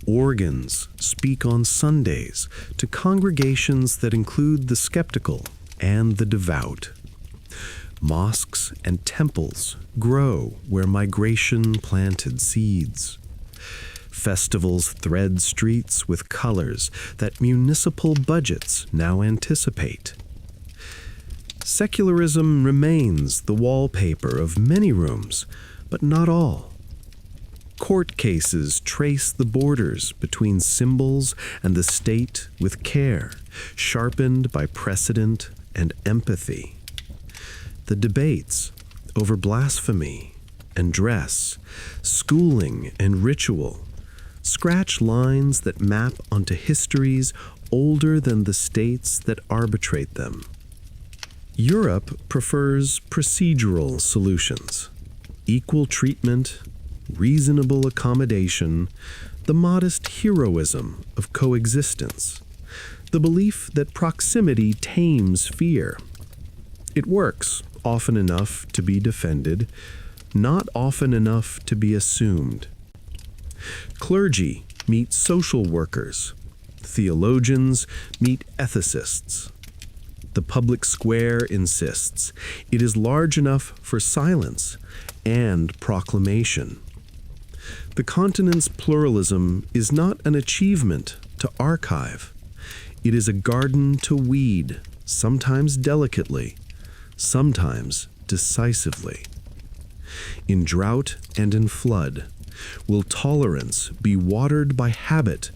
Organs speak on Sundays to congregations that include the skeptical and the devout. Mosques and temples grow where migration planted seeds. Festivals thread streets with colors that municipal budgets now anticipate. Secularism remains the wallpaper of many rooms, but not all. Court cases trace the borders between symbols and the state with care, sharpened by precedent and empathy. The debates over blasphemy and dress, schooling and ritual, scratch lines that map onto histories older than the states that arbitrate them. Europe prefers procedural solutions, equal treatment, reasonable accommodation, the modest heroism of coexistence, the belief that proximity tames fear. It works often enough to be defended, not often enough to be assumed. Clergy meet social workers. Theologians meet ethicists. The public square insists. It is large enough for silence and proclamation. The continent's pluralism is not an achievement to archive. It is a garden to weed, sometimes delicately, sometimes decisively. In drought and in flood, will tolerance be watered by habit,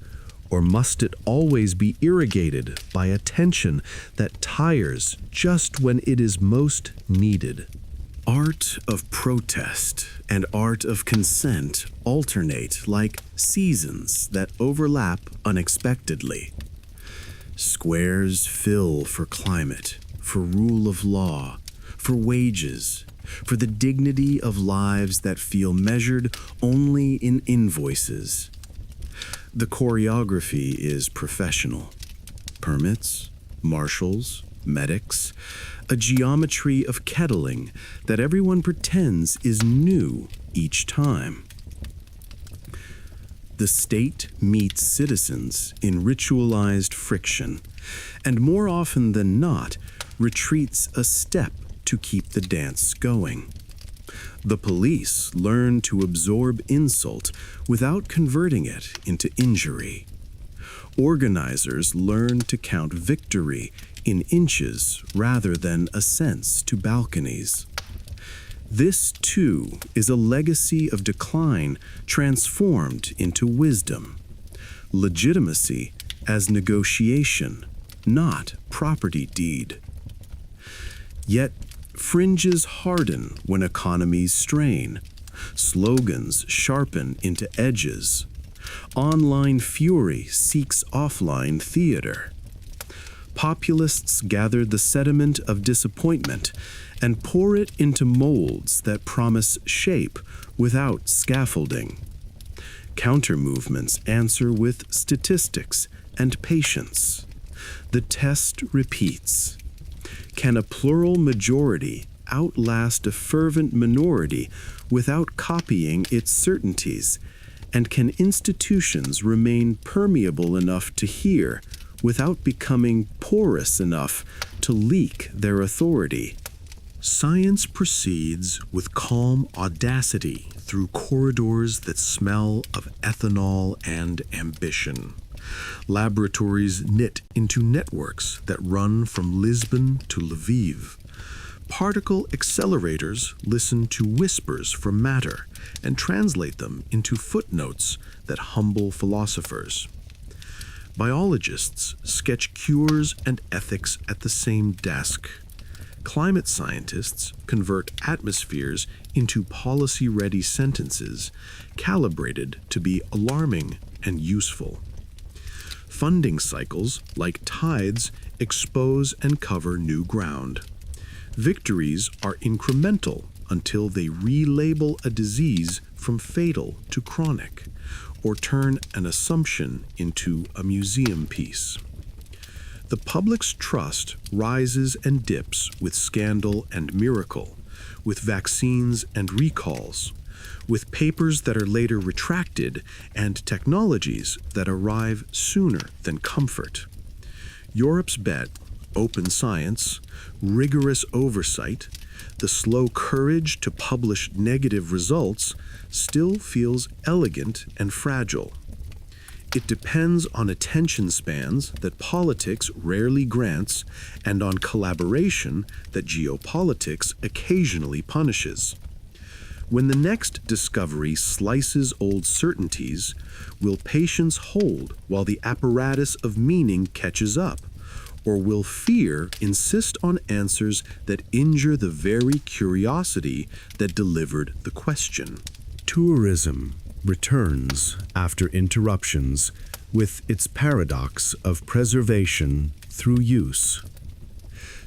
or must it always be irrigated by attention that tires just when it is most needed? Art of protest and art of consent alternate like seasons that overlap unexpectedly. Squares fill for climate, for rule of law, for wages, for the dignity of lives that feel measured only in invoices. The choreography is professional. Permits, marshals, medics, a geometry of kettling that everyone pretends is new each time. The state meets citizens in ritualized friction, and more often than not, retreats a step to keep the dance going. The police learn to absorb insult without converting it into injury. Organizers learn to count victory in inches rather than ascents to balconies. This, too, is a legacy of decline transformed into wisdom. Legitimacy as negotiation, not property deed. Yet, fringes harden when economies strain. Slogans sharpen into edges. Online fury seeks offline theater. Populists gather the sediment of disappointment and pour it into molds that promise shape without scaffolding. Counter-movements answer with statistics and patience. The test repeats. Can a plural majority outlast a fervent minority without copying its certainties? And can institutions remain permeable enough to hear without becoming porous enough to leak their authority? Science proceeds with calm audacity through corridors that smell of ethanol and ambition. Laboratories knit into networks that run from Lisbon to Lviv. Particle accelerators listen to whispers from matter and translate them into footnotes that humble philosophers. Biologists sketch cures and ethics at the same desk. Climate scientists convert atmospheres into policy-ready sentences, calibrated to be alarming and useful. Funding cycles, like tides, expose and cover new ground. Victories are incremental until they relabel a disease from fatal to chronic, or turn an assumption into a museum piece. The public's trust rises and dips with scandal and miracle, with vaccines and recalls, with papers that are later retracted and technologies that arrive sooner than comfort. Europe's bet, open science, rigorous oversight, the slow courage to publish negative results still feels elegant and fragile. It depends on attention spans that politics rarely grants and on collaboration that geopolitics occasionally punishes. When the next discovery slices old certainties, will patience hold while the apparatus of meaning catches up? Or will fear insist on answers that injure the very curiosity that delivered the question? Tourism returns after interruptions with its paradox of preservation through use.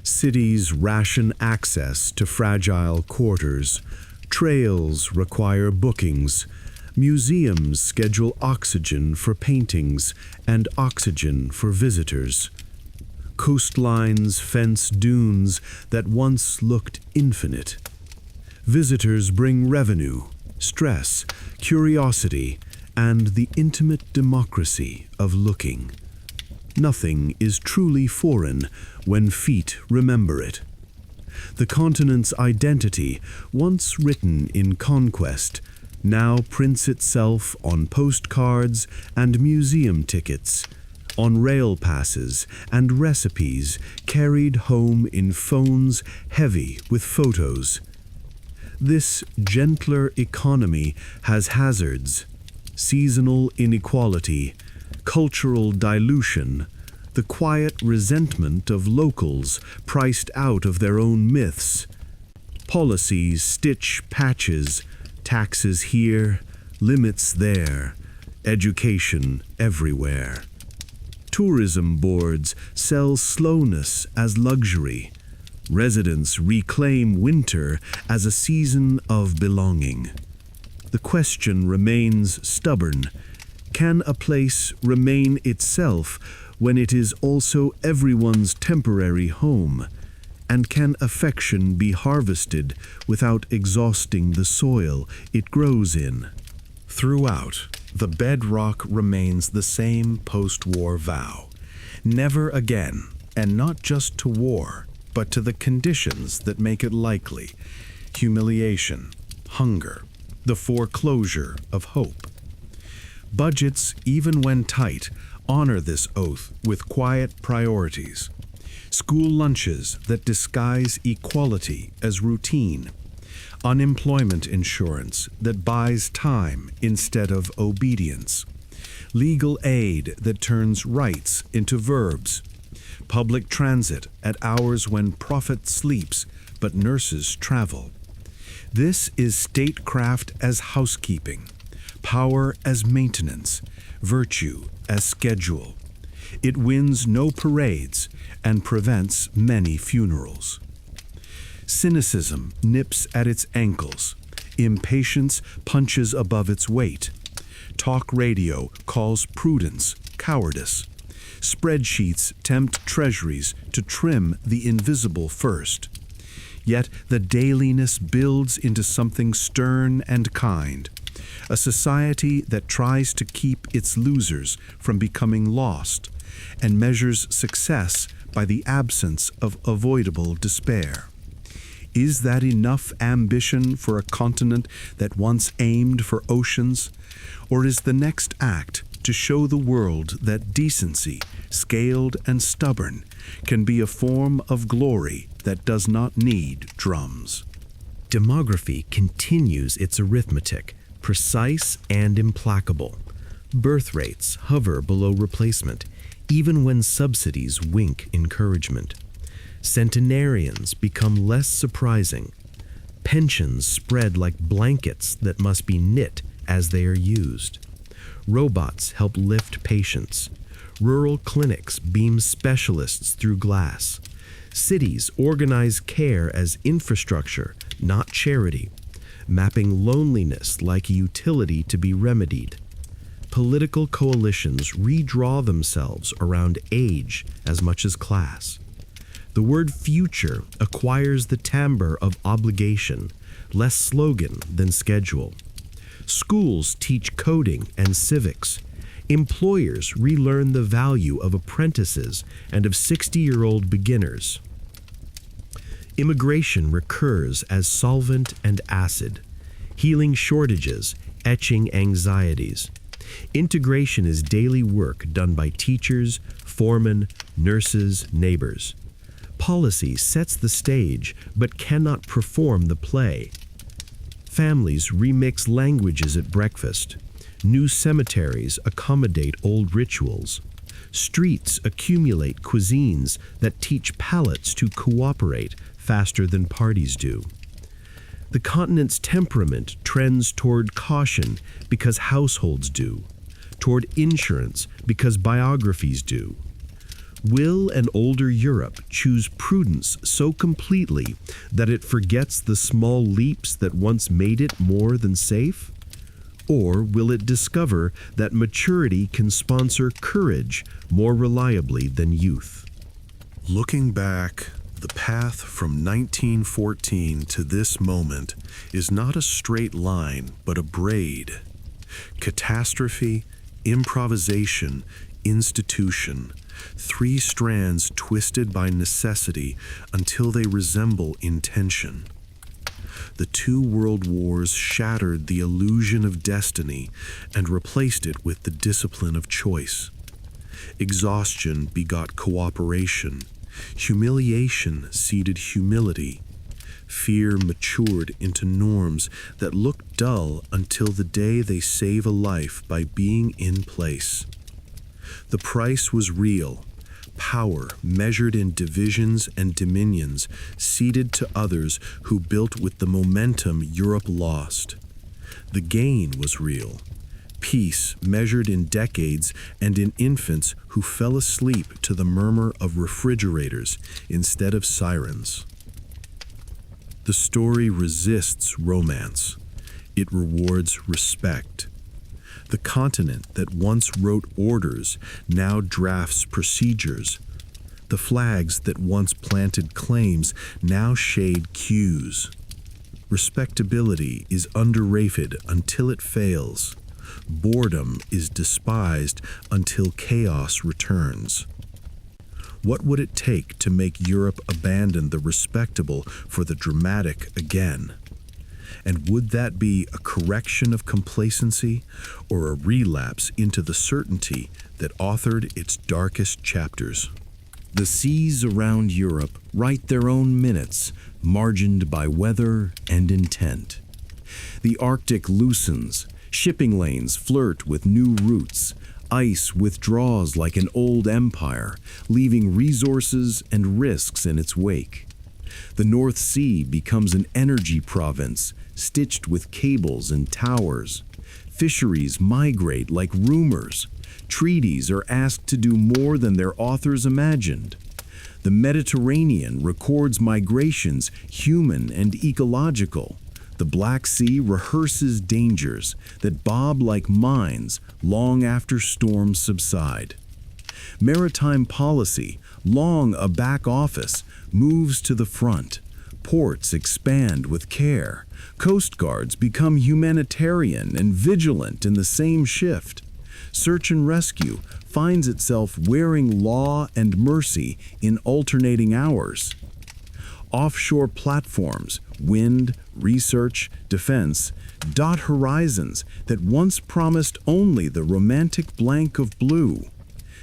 Cities ration access to fragile quarters. Trails require bookings. Museums schedule oxygen for paintings and oxygen for visitors. Coastlines fence dunes that once looked infinite. Visitors bring revenue, stress, curiosity, and the intimate democracy of looking. Nothing is truly foreign when feet remember it. The continent's identity, once written in conquest, now prints itself on postcards and museum tickets, on rail passes and recipes carried home in phones heavy with photos. This gentler economy has hazards: seasonal inequality, cultural dilution, the quiet resentment of locals priced out of their own myths. Policies stitch patches, taxes here, limits there, education everywhere. Tourism boards sell slowness as luxury. Residents reclaim winter as a season of belonging. The question remains stubborn: can a place remain itself when it is also everyone's temporary home? And can affection be harvested without exhausting the soil it grows in? Throughout, the bedrock remains the same post-war vow: never again, and not just to war, but to the conditions that make it likely: humiliation, hunger, the foreclosure of hope. Budgets, even when tight, honor this oath with quiet priorities. School lunches that disguise equality as routine. Unemployment insurance that buys time instead of obedience. Legal aid that turns rights into verbs. Public transit at hours when profit sleeps but nurses travel. This is statecraft as housekeeping, power as maintenance, virtue as schedule. It wins no parades and prevents many funerals. Cynicism nips at its ankles. Impatience punches above its weight. Talk radio calls prudence cowardice. Spreadsheets tempt treasuries to trim the invisible first. Yet the dailiness builds into something stern and kind, a society that tries to keep its losers from becoming lost and measures success by the absence of avoidable despair. Is that enough ambition for a continent that once aimed for oceans? Or is the next act to show the world that decency, scaled and stubborn, can be a form of glory that does not need drums? Demography continues its arithmetic, precise and implacable. Birth rates hover below replacement, even when subsidies wink encouragement. Centenarians become less surprising. Pensions spread like blankets that must be knit as they are used. Robots help lift patients. Rural clinics beam specialists through glass. Cities organize care as infrastructure, not charity, mapping loneliness like a utility to be remedied. Political coalitions redraw themselves around age as much as class. The word future acquires the timbre of obligation, less slogan than schedule. Schools teach coding and civics. Employers relearn the value of apprentices and of 60-year-old beginners. Immigration recurs as solvent and acid, healing shortages, etching anxieties. Integration is daily work done by teachers, foremen, nurses, neighbors. Policy sets the stage but cannot perform the play. Families remix languages at breakfast. New cemeteries accommodate old rituals. Streets accumulate cuisines that teach palates to cooperate faster than parties do. The continent's temperament trends toward caution because households do, toward insurance because biographies do. Will an older Europe choose prudence so completely that it forgets the small leaps that once made it more than safe? Or will it discover that maturity can sponsor courage more reliably than youth? Looking back, the path from 1914 to this moment is not a straight line, but a braid. Catastrophe, improvisation, institution, 3 strands twisted by necessity until they resemble intention. The 2 world wars shattered the illusion of destiny and replaced it with the discipline of choice. Exhaustion begot cooperation. Humiliation seeded humility. Fear matured into norms that look dull until the day they save a life by being in place. The price was real. Power measured in divisions and dominions ceded to others who built with the momentum Europe lost. The gain was real. Peace measured in decades and in infants who fell asleep to the murmur of refrigerators instead of sirens. The story resists romance. It rewards respect. The continent that once wrote orders now drafts procedures. The flags that once planted claims now shade cues. Respectability is underrated until it fails. Boredom is despised until chaos returns. What would it take to make Europe abandon the respectable for the dramatic again? And would that be a correction of complacency or a relapse into the certainty that authored its darkest chapters? The seas around Europe write their own minutes, margined by weather and intent. The Arctic loosens, shipping lanes flirt with new routes, ice withdraws like an old empire, leaving resources and risks in its wake. The North Sea becomes an energy province, stitched with cables and towers. Fisheries migrate like rumors. Treaties are asked to do more than their authors imagined. The Mediterranean records migrations, human and ecological. The Black Sea rehearses dangers that bob like mines long after storms subside. Maritime policy, long a back office, moves to the front. Ports expand with care. Coast guards become humanitarian and vigilant in the same shift. Search and rescue finds itself wearing law and mercy in alternating hours. Offshore platforms, wind, research, defense, dot horizons that once promised only the romantic blank of blue.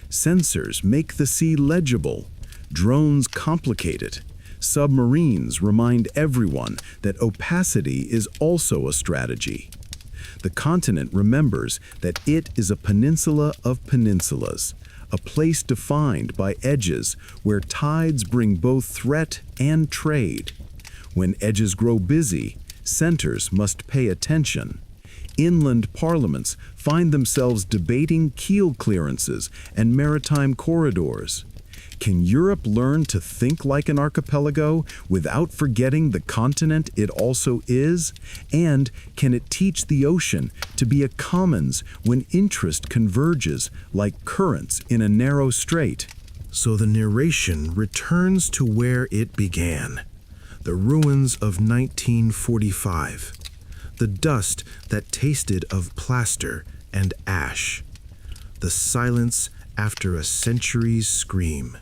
Sensors make the sea legible. Drones complicate it. Submarines remind everyone that opacity is also a strategy. The continent remembers that it is a peninsula of peninsulas, a place defined by edges where tides bring both threat and trade. When edges grow busy, centers must pay attention. Inland parliaments find themselves debating keel clearances and maritime corridors. Can Europe learn to think like an archipelago without forgetting the continent it also is? And can it teach the ocean to be a commons when interest converges like currents in a narrow strait? So the narration returns to where it began, the ruins of 1945, the dust that tasted of plaster and ash, the silence after a century's scream.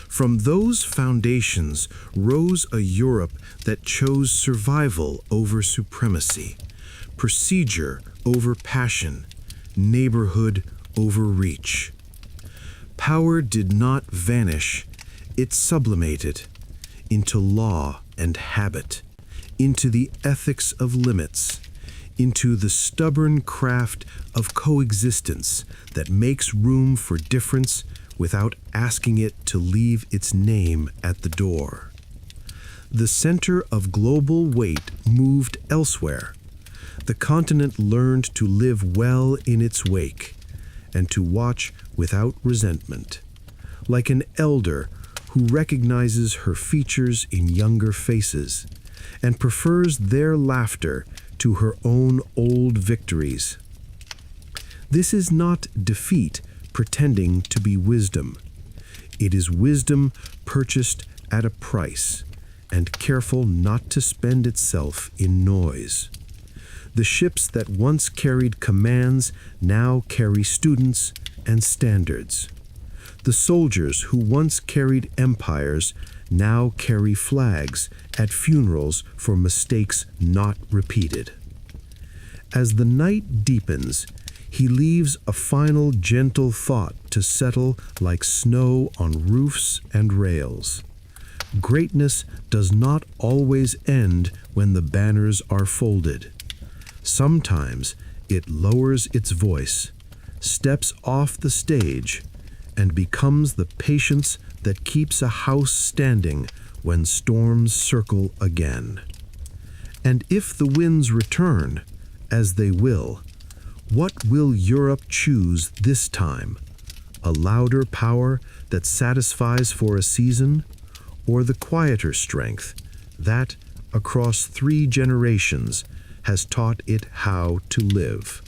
From those foundations rose a Europe that chose survival over supremacy, procedure over passion, neighborhood over reach. Power did not vanish, it sublimated into law and habit, into the ethics of limits, into the stubborn craft of coexistence that makes room for difference without asking it to leave its name at the door. The center of global weight moved elsewhere. The continent learned to live well in its wake and to watch without resentment, like an elder who recognizes her features in younger faces and prefers their laughter to her own old victories. This is not defeat pretending to be wisdom. It is wisdom purchased at a price and careful not to spend itself in noise. The ships that once carried commands now carry students and standards. The soldiers who once carried empires now carry flags at funerals for mistakes not repeated. As the night deepens, he leaves a final gentle thought to settle like snow on roofs and rails. Greatness does not always end when the banners are folded. Sometimes it lowers its voice, steps off the stage, and becomes the patience that keeps a house standing when storms circle again. And if the winds return, as they will, what will Europe choose this time? A louder power that satisfies for a season, or the quieter strength that, across 3 generations, has taught it how to live?